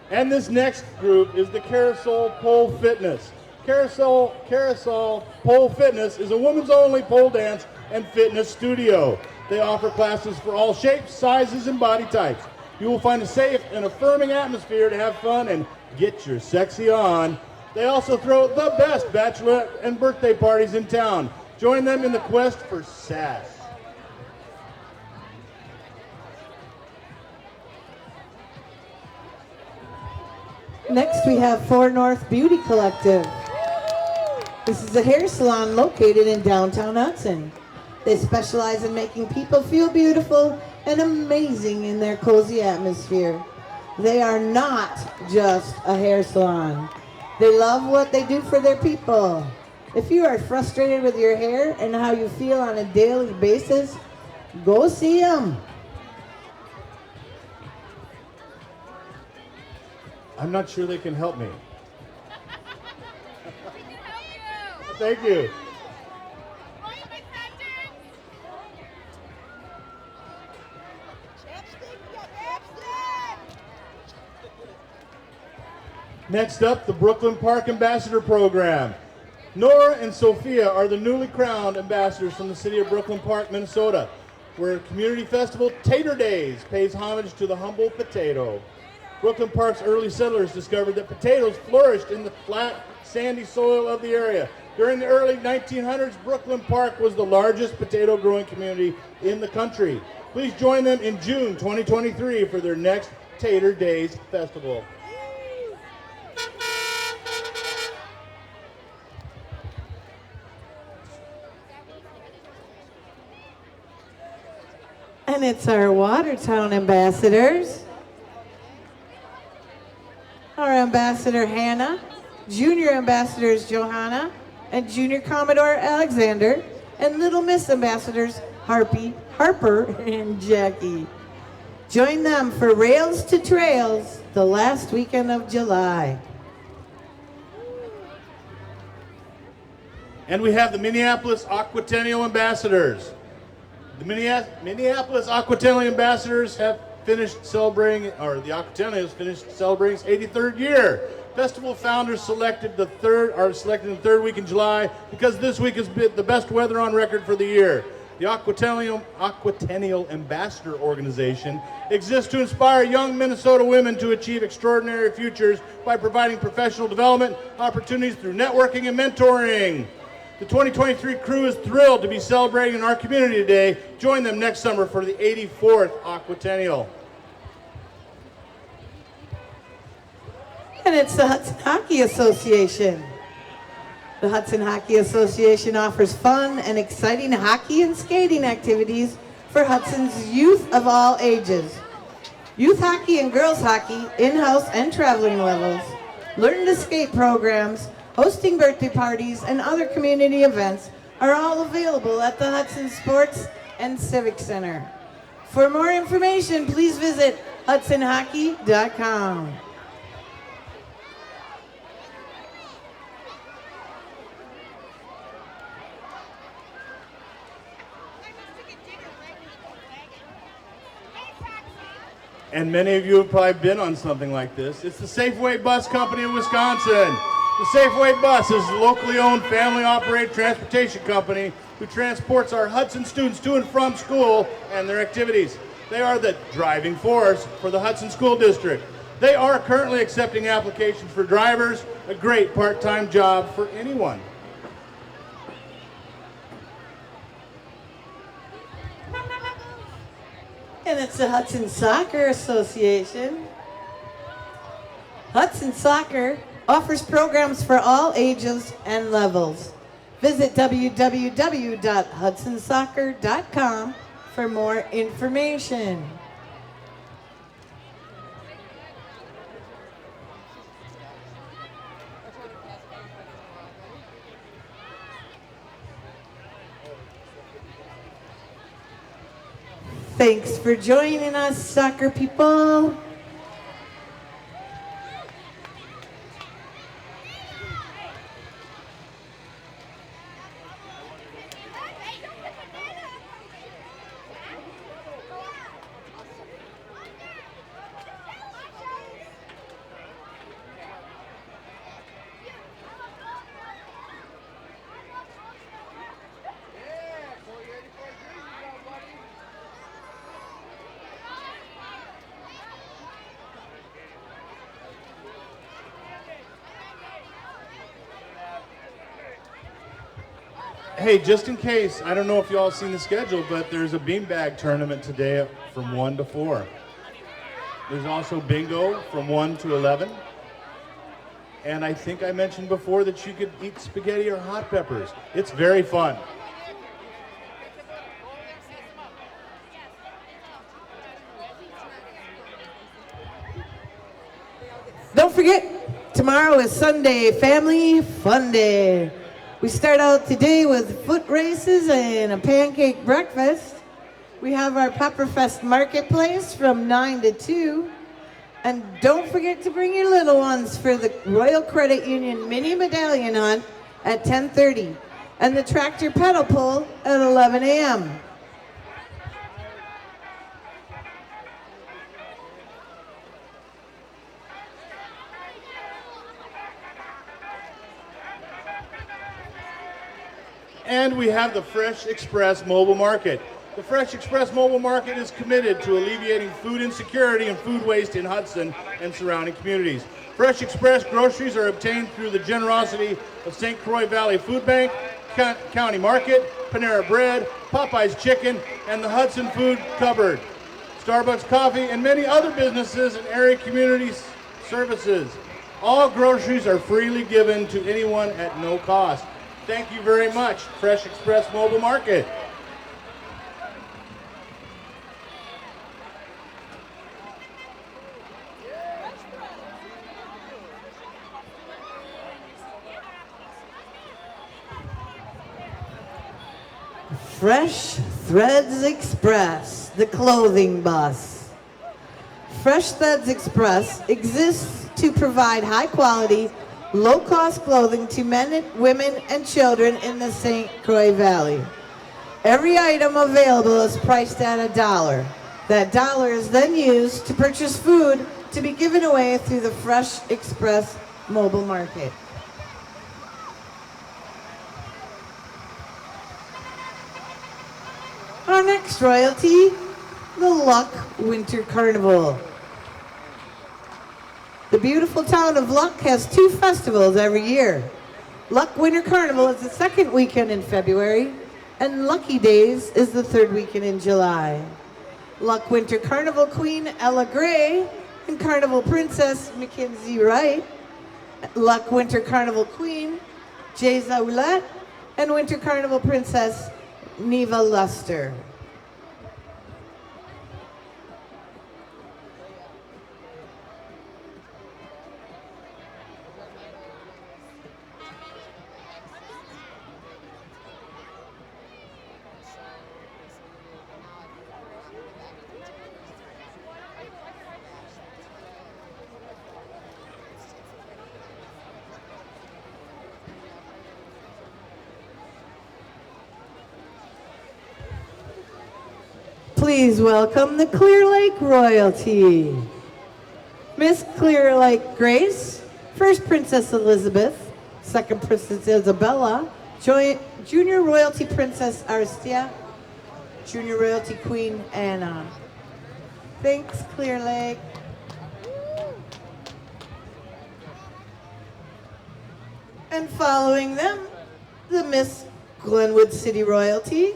And this next group is the Carousel Pole Fitness. Carousel Pole Fitness is a women's only pole dance and fitness studio. They offer classes for all shapes, sizes, and body types. You will find a safe and affirming atmosphere to have fun and get your sexy on. They also throw the best bachelorette and birthday parties in town. Join them in the quest for sass. Next we have 4 North Beauty Collective. This is a hair salon located in downtown Hudson. They specialize in making people feel beautiful and amazing in their cozy atmosphere. They are not just a hair salon. They love what they do for their people. If you are frustrated with your hair and how you feel on a daily basis, go see them. I'm not sure they can help me. We can help you. Thank you. Right, my Patrick? Chapstick, we got chapstick. Next up, the Brooklyn Park Ambassador Program. Nora and Sophia are the newly crowned ambassadors from the city of Brooklyn Park, Minnesota, where community festival Tater Days pays homage to the humble potato. Brooklyn Park's early settlers discovered that potatoes flourished in the flat, sandy soil of the area. During the early 1900s, Brooklyn Park was the largest potato growing community in the country. Please join them in June 2023 for their next Tater Days Festival. And it's our Watertown ambassadors. Our ambassador Hannah, junior ambassadors Johanna, and junior Commodore Alexander, and Little Miss ambassadors Harper, and Jackie. Join them for Rails to Trails the last weekend of July. And we have the Minneapolis Aquatennial Ambassadors. The Minneapolis Aquatennial Ambassadors have finished celebrating, or the Aquatennials finished celebrating its 83rd year. Festival founders selected the third week in July because this week has been the best weather on record for the year. The Aquatennial Ambassador Organization exists to inspire young Minnesota women to achieve extraordinary futures by providing professional development opportunities through networking and mentoring. The 2023 crew is thrilled to be celebrating in our community today. Join them next summer for the 84th Aquatennial. And it's the Hudson Hockey Association. The Hudson Hockey Association offers fun and exciting hockey and skating activities for Hudson's youth of all ages. Youth hockey and girls hockey, in-house and traveling levels, learn to skate programs, hosting birthday parties, and other community events are all available at the Hudson Sports and Civic Center. For more information, please visit hudsonhockey.com. And many of you have probably been on something like this. It's the Safeway Bus Company of Wisconsin. The Safeway Bus is a locally owned, family-operated transportation company who transports our Hudson students to and from school and their activities. They are the driving force for the Hudson School District. They are currently accepting applications for drivers, a great part-time job for anyone. And it's the Hudson Soccer Association. Hudson Soccer offers programs for all ages and levels. Visit www.hudsonsoccer.com for more information. Thanks for joining us, soccer people. Hey, just in case, I don't know if you all seen the schedule, but there's a beanbag tournament today from 1 to 4. There's also bingo from 1 to 11. And I think I mentioned before that you could eat spaghetti or hot peppers. It's very fun. Don't forget, tomorrow is Sunday, Family Fun Day. We start out today with foot races and a pancake breakfast. We have our Pepperfest marketplace from 9 to 2. And don't forget to bring your little ones for the Royal Credit Union mini medallion hunt at 10:30 and the tractor pedal pull at 11 a.m. And we have the Fresh Express Mobile Market. The Fresh Express Mobile Market is committed to alleviating food insecurity and food waste in Hudson and surrounding communities. Fresh Express groceries are obtained through the generosity of St. Croix Valley Food Bank, County Market, Panera Bread, Popeye's Chicken, and the Hudson Food Cupboard, Starbucks Coffee, and many other businesses and area community services. All groceries are freely given to anyone at no cost. Thank you very much, Fresh Express Mobile Market. Fresh Threads Express, the clothing bus. Fresh Threads Express exists to provide high-quality, low-cost clothing to men, women, and children in the St. Croix Valley. Every item available is priced at $1. That dollar is then used to purchase food to be given away through the Fresh Express Mobile Market. Our next royalty, the Luck Winter Carnival. The beautiful town of Luck has 2 festivals every year. Luck Winter Carnival is the 2nd weekend in February, and Lucky Days is the 3rd weekend in July. Luck Winter Carnival Queen Ella Gray and Carnival Princess Mackenzie Wright, Luck Winter Carnival Queen Jay Zaulette, and Winter Carnival Princess Neva Luster. Please welcome the Clear Lake royalty. Miss Clear Lake Grace, First Princess Elizabeth, Second Princess Isabella, Junior Royalty Princess Arstia, Junior Royalty Queen Anna. Thanks, Clear Lake. And following them, the Miss Glenwood City Royalty.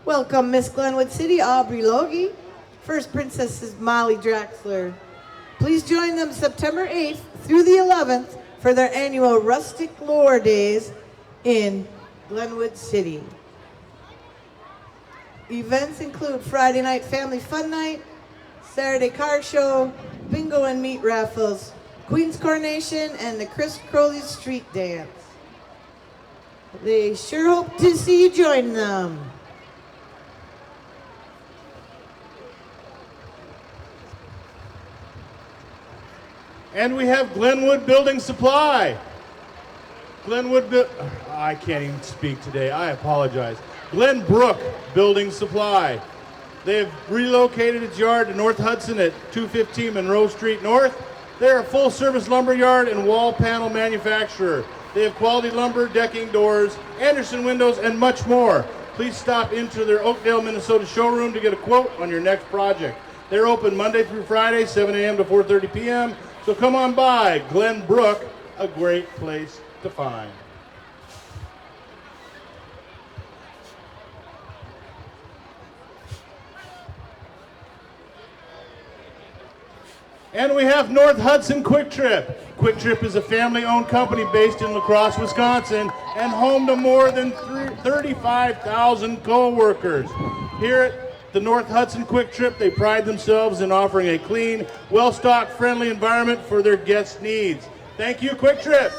Welcome, Miss Glenwood City, Aubrey Logie. First Princess is Molly Draxler. Please join them September 8th through the 11th for their annual Rustic Lore Days in Glenwood City. Events include Friday night family fun night, Saturday car show, bingo and meat raffles, Queen's Coronation, and the Chris Crowley Street Dance. They sure hope to see you join them. And we have Glenwood Building Supply. I can't even speak today. I apologize. Glenbrook Building Supply. They have relocated its yard to North Hudson at 215 Monroe Street North. They're a full-service lumber yard and wall panel manufacturer. They have quality lumber, decking, doors, Anderson windows, and much more. Please stop into their Oakdale, Minnesota showroom to get a quote on your next project. They're open Monday through Friday, 7 a.m. to 4:30 p.m. So come on by. Glenbrook, a great place to find. And we have North Hudson Quick Trip. Quick Trip is a family-owned company based in La Crosse, Wisconsin, and home to more than 35,000 co-workers. Here at the North Hudson Quick Trip, they pride themselves in offering a clean, well-stocked, friendly environment for their guests' needs. Thank you, Quick Trip.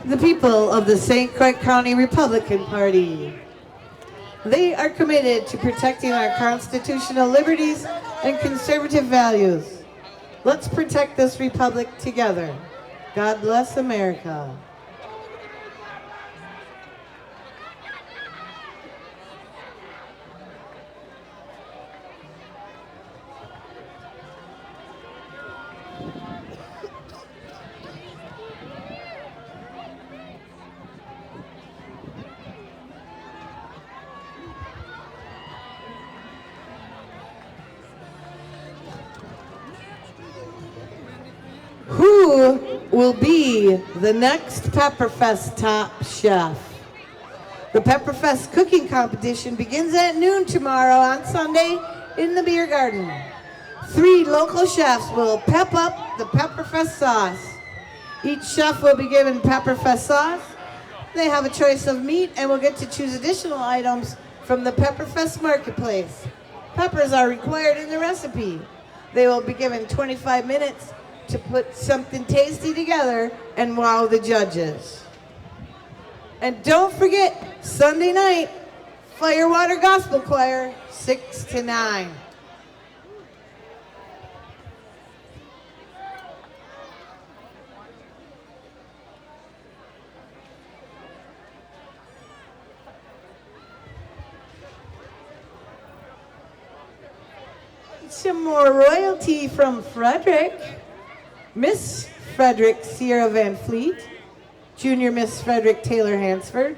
The people of the St. Croix County Republican Party. They are committed to protecting our constitutional liberties and conservative values. Let's protect this republic together. God bless America. Who will be the next Pepperfest top chef? The Pepperfest cooking competition begins at noon tomorrow on Sunday in the beer garden. 3 local chefs will pep up the Pepperfest sauce. Each chef will be given Pepperfest sauce. They have a choice of meat and will get to choose additional items from the Pepperfest marketplace. Peppers are required in the recipe. They will be given 25 minutes to put something tasty together and wow the judges. And don't forget, Sunday night, Firewater Gospel Choir, 6 to 9. Some more royalty from Frederick. Miss Frederick Sierra Van Fleet, Junior Miss Frederick Taylor Hansford,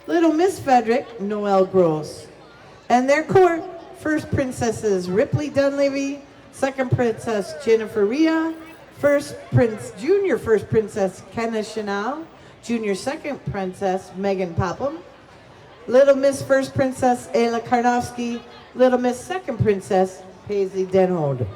Little Miss Frederick Noel Gross, and their court, First Princesses Ripley Dunleavy, Second Princess Jennifer Rhea, Junior First Princess Kenna Chanel, Junior Second Princess Megan Popham, Little Miss First Princess Ayla Karnofsky, Little Miss Second Princess Paisley Denhold.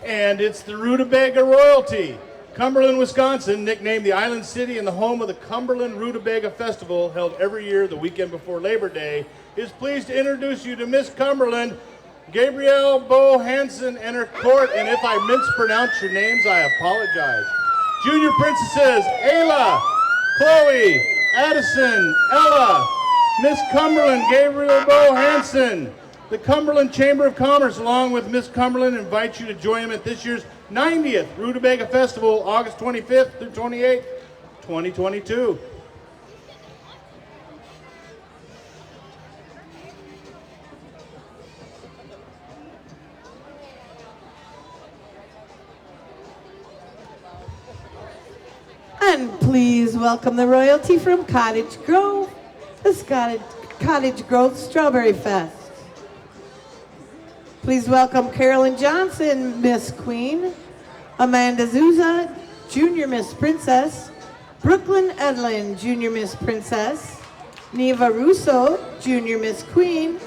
And it's the Rutabaga Royalty. Cumberland, Wisconsin, nicknamed the Island City and the home of the Cumberland Rutabaga Festival, held every year the weekend before Labor Day, is pleased to introduce you to Miss Cumberland, Gabrielle Bo Hansen, and her court. And if I mispronounce your names, I apologize. Junior Princesses Ayla, Chloe, Addison, Ella, Miss Cumberland, Gabriel Bo Hansen. The Cumberland Chamber of Commerce, along with Miss Cumberland, invites you to join them at this year's 90th Rutabaga Festival, August 25th through 28th, 2022. And please welcome the royalty from Cottage Grove, the Cottage Grove Strawberry Fest. Please welcome Carolyn Johnson, Miss Queen, Amanda Zuza, Junior Miss Princess, Brooklyn Edlin, Junior Miss Princess, Neva Russo, Junior Miss Queen,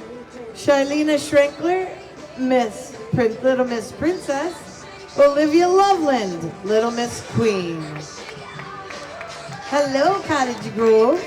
Shailena Schrenkler, Little Miss Princess, Olivia Loveland, Little Miss Queen. Hello, Cottage Grove.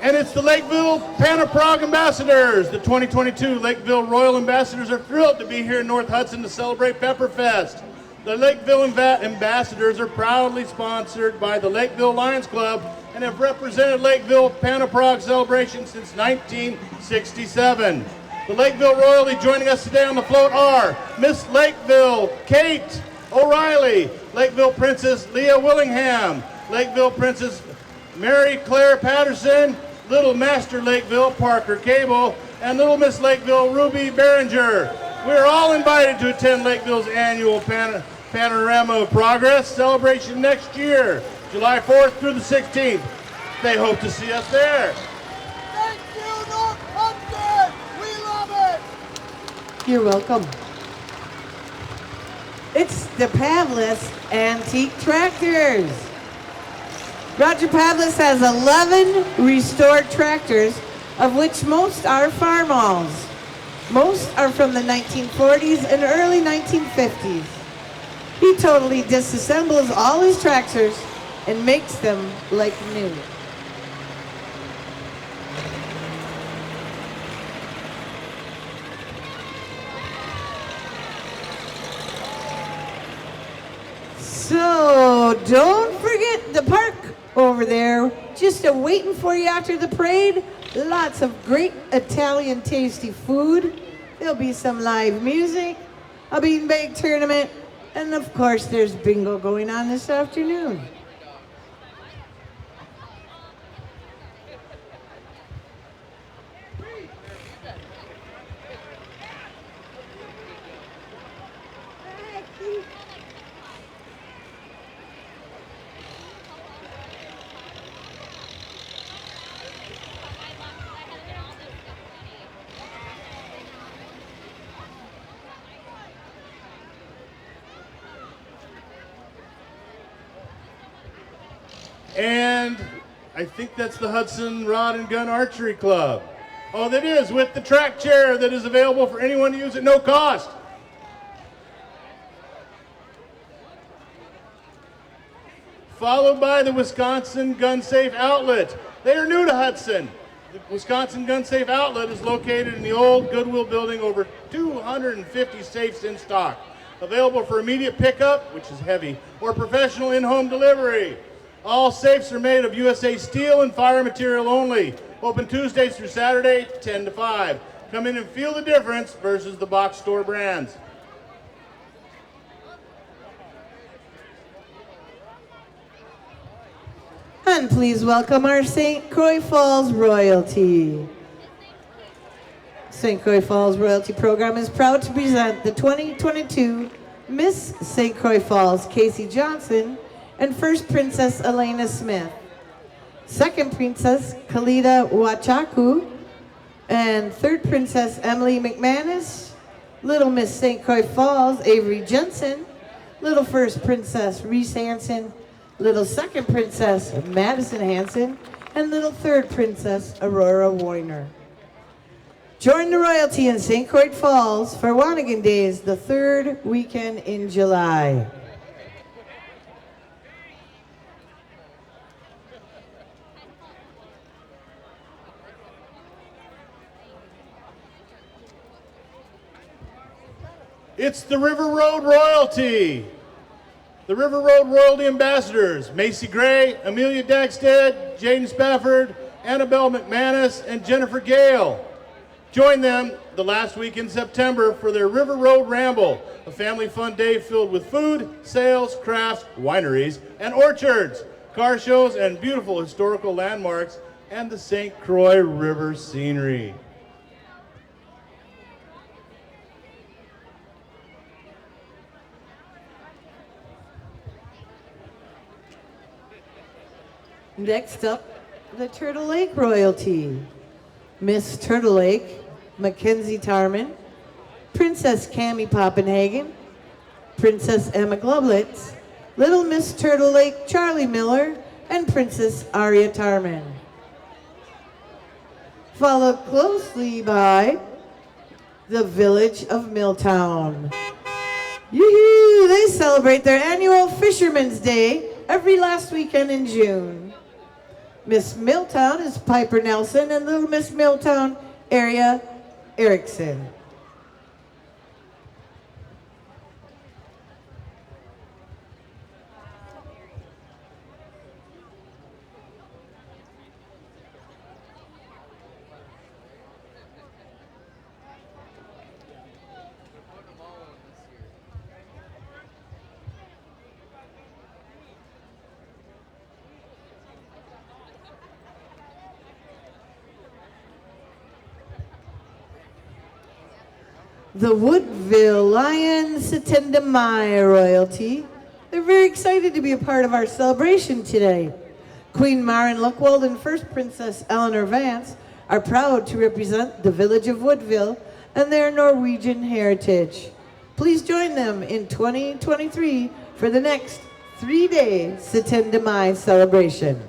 And it's the Lakeville Panaprog Ambassadors. The 2022 Lakeville Royal Ambassadors are thrilled to be here in North Hudson to celebrate Pepperfest. The Lakeville Ambassadors are proudly sponsored by the Lakeville Lions Club and have represented Lakeville Panaprog celebration since 1967. The Lakeville royalty joining us today on the float are Miss Lakeville Kate O'Reilly, Lakeville Princess Leah Willingham, Lakeville Princess Mary Claire Patterson, Little Master Lakeville Parker Cable, and Little Miss Lakeville Ruby Behringer. We are all invited to attend Lakeville's annual Panorama of Progress celebration next year, July 4th through the 16th. They hope to see us there. Thank you, North Hudson! We love it! You're welcome. It's the Pavlis Antique Tractors. Roger Pavlis has 11 restored tractors, of which most are farmhauls. Most are from the 1940s and early 1950s. He totally disassembles all his tractors and makes them like new. So don't forget the park over there, just waiting for you after the parade. Lots of great Italian tasty food. There'll be some live music, a beanbag tournament, and of course there's bingo going on this afternoon. And I think that's the Hudson Rod and Gun Archery Club. Oh, that is, with the track chair that is available for anyone to use at no cost. Followed by the Wisconsin Gun Safe Outlet. They are new to Hudson. The Wisconsin Gun Safe Outlet is located in the old Goodwill building, over 250 safes in stock. Available for immediate pickup, which is heavy, or professional in-home delivery. All safes are made of USA steel and fire material only. Open Tuesdays through Saturday, 10 to 5. Come in and feel the difference versus the box store brands. And please welcome our St. Croix Falls royalty. St. Croix Falls Royalty Program is proud to present the 2022 Miss St. Croix Falls Casey Johnson and First Princess Elena Smith, Second Princess Kalida Wachaku, and Third Princess Emily McManus, Little Miss St. Croix Falls Avery Jensen, Little First Princess Reese Hansen, Little Second Princess Madison Hansen, and Little Third Princess Aurora Weiner. Join the royalty in St. Croix Falls for Wanigan Days, the third weekend in July. It's the River Road Royalty. The River Road Royalty Ambassadors, Macy Gray, Amelia Dagstead, Jaden Spafford, Annabelle McManus, and Jennifer Gale. Join them the last week in September for their River Road Ramble, a family fun day filled with food, sales, crafts, wineries, and orchards, car shows, and beautiful historical landmarks, and the St. Croix River scenery. Next up, the Turtle Lake royalty. Miss Turtle Lake, Mackenzie Tarman, Princess Cammie Poppenhagen, Princess Emma Globlitz, Little Miss Turtle Lake Charlie Miller, and Princess Aria Tarman. Followed closely by the Village of Milltown. Yoo-hoo! They celebrate their annual Fisherman's Day every last weekend in June. Miss Milltown is Piper Nelson and Little Miss Milltown Area Erickson. The Woodville Lions Attendamai royalty. They're very excited to be a part of our celebration today. Queen Maren Luckwald and First Princess Eleanor Vance are proud to represent the village of Woodville and their Norwegian heritage. Please join them in 2023 for the next 3-day Attendamai celebration.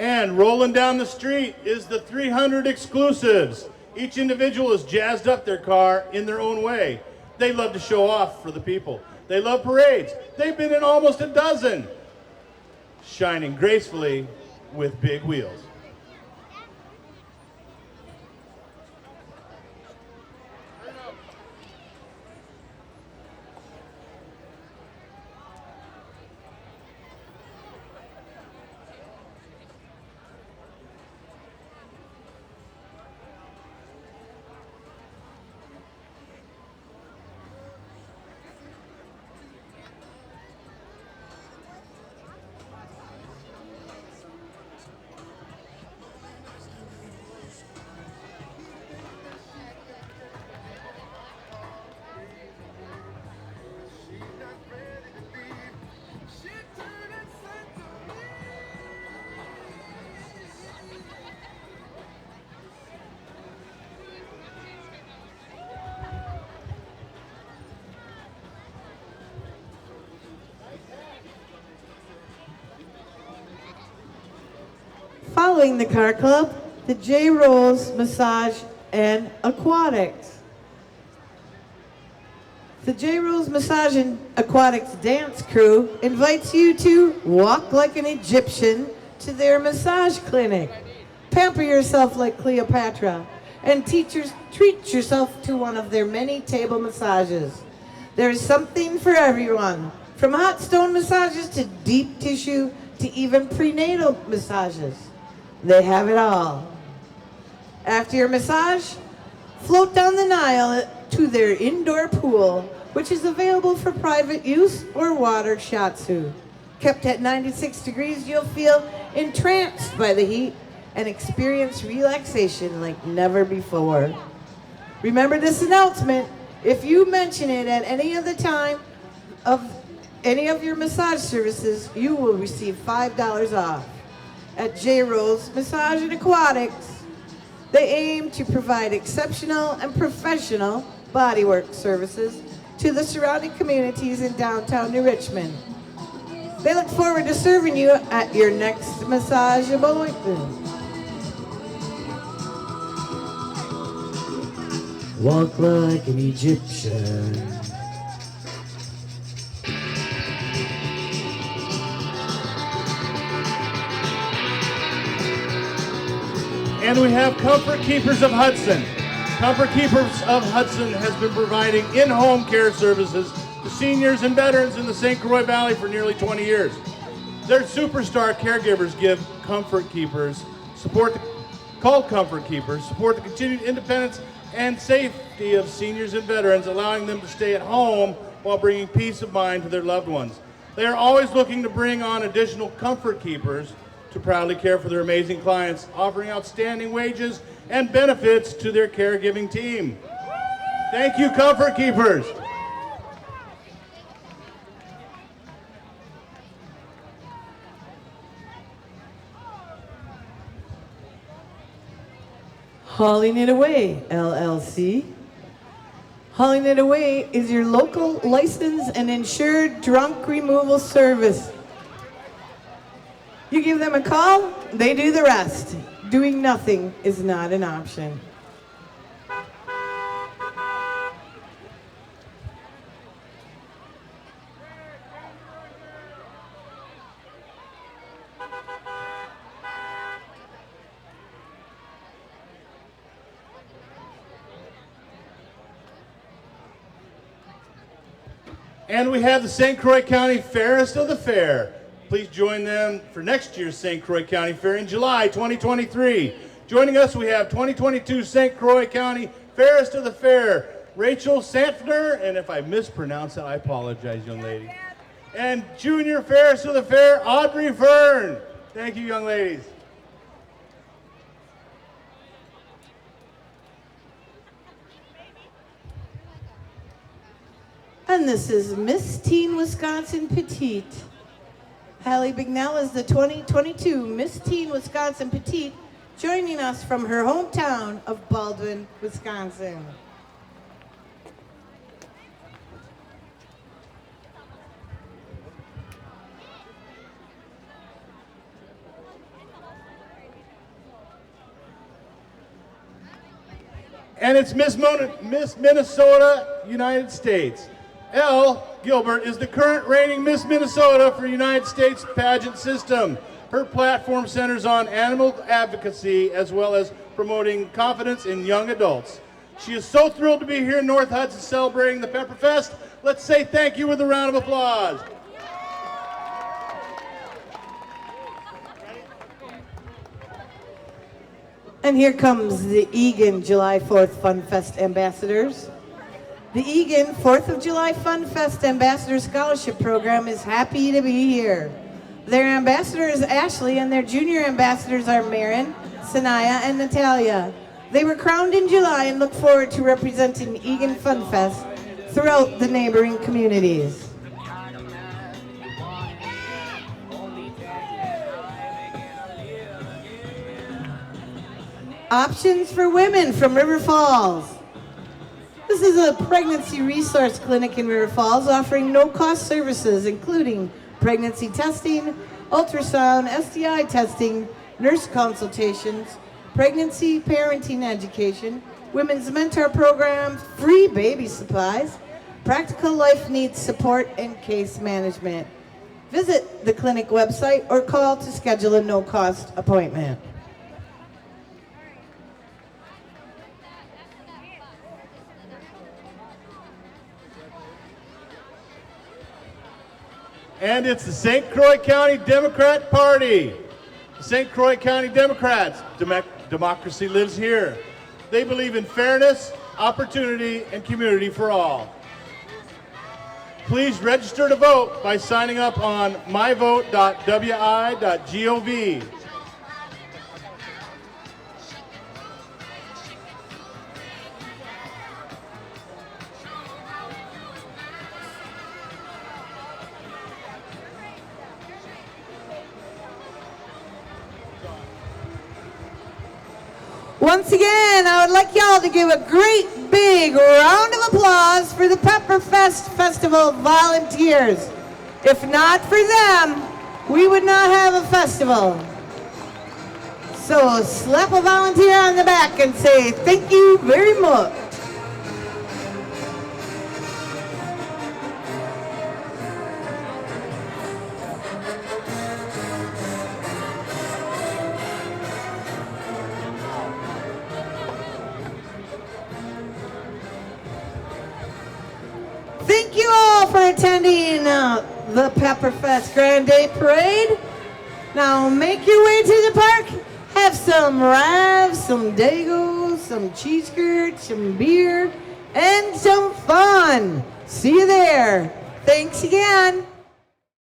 And rolling down the street is the 300 exclusives. Each individual has jazzed up their car in their own way. They love to show off for the people. They love parades. They've been in almost a dozen, shining gracefully with big wheels. Following the car club, the J. Rolls Massage and Aquatics. The J. Rolls Massage and Aquatics dance crew invites you to walk like an Egyptian to their massage clinic. Pamper yourself like Cleopatra and treat yourself to one of their many table massages. There is something for everyone, from hot stone massages to deep tissue to even prenatal massages. They have it all. After your massage, float down the Nile to their indoor pool, which is available for private use or water shatsu. Kept at 96 degrees, you'll feel entranced by the heat and experience relaxation like never before. Remember this announcement: if you mention it at any of the time of any of your massage services, you will receive $5 off. At J. Rose Massage and Aquatics, they aim to provide exceptional and professional bodywork services to the surrounding communities in downtown New Richmond. They look forward to serving you at your next massage appointment. Walk like an Egyptian. And we have Comfort Keepers of Hudson. Comfort Keepers of Hudson has been providing in-home care services to seniors and veterans in the St. Croix Valley for nearly 20 years. Their superstar caregivers give Comfort Keepers called Comfort Keepers, support the continued independence and safety of seniors and veterans, allowing them to stay at home while bringing peace of mind to their loved ones. They are always looking to bring on additional Comfort Keepers to proudly care for their amazing clients, offering outstanding wages and benefits to their caregiving team. Thank you, Comfort Keepers. Hauling It Away, LLC. Hauling It Away is your local licensed and insured drunk removal service. You give them a call, they do the rest. Doing nothing is not an option. And we have the St. Croix County Fairest of the Fair. Please join them for next year's St. Croix County Fair in July 2023. Joining us, we have 2022 St. Croix County Fairest of the Fair, Rachel Santner, and if I mispronounce it, I apologize, young lady. And Junior Fairest of the Fair, Audrey Fern. Thank you, young ladies. And this is Miss Teen Wisconsin Petite. Hallie Bignell is the 2022 Miss Teen Wisconsin Petite, joining us from her hometown of Baldwin, Wisconsin. And it's Miss Minnesota, United States. Elle Gilbert is the current reigning Miss Minnesota for United States pageant system. Her platform centers on animal advocacy as well as promoting confidence in young adults. She is so thrilled to be here in North Hudson celebrating the Pepperfest. Let's say thank you with a round of applause. And here comes the Egan July 4th Fun Fest ambassadors. The Egan 4th of July Fun Fest Ambassador Scholarship Program is happy to be here. Their ambassador is Ashley and their junior ambassadors are Marin, Sanaya, and Natalia. They were crowned in July and look forward to representing Egan Fun Fest throughout the neighboring communities. Options for Women from River Falls. This is a pregnancy resource clinic in River Falls offering no-cost services including pregnancy testing, ultrasound, STI testing, nurse consultations, pregnancy parenting education, women's mentor program, free baby supplies, practical life needs support, and case management. Visit the clinic website or call to schedule a no-cost appointment. And it's the St. Croix County Democrat Party. The St. Croix County Democrats, democracy lives here. They believe in fairness, opportunity, and community for all. Please register to vote by signing up on myvote.wi.gov. Once again, I would like y'all to give a great big round of of applause for the Pepperfest Festival volunteers. If not for them, we would not have a festival. So slap a volunteer on the back and say thank you very much. Thank you all for attending the Pepperfest Grand Day Parade. Now make your way to the park. Have some rides, some dagos, some cheese curds, some beer, and some fun. See you there. Thanks again.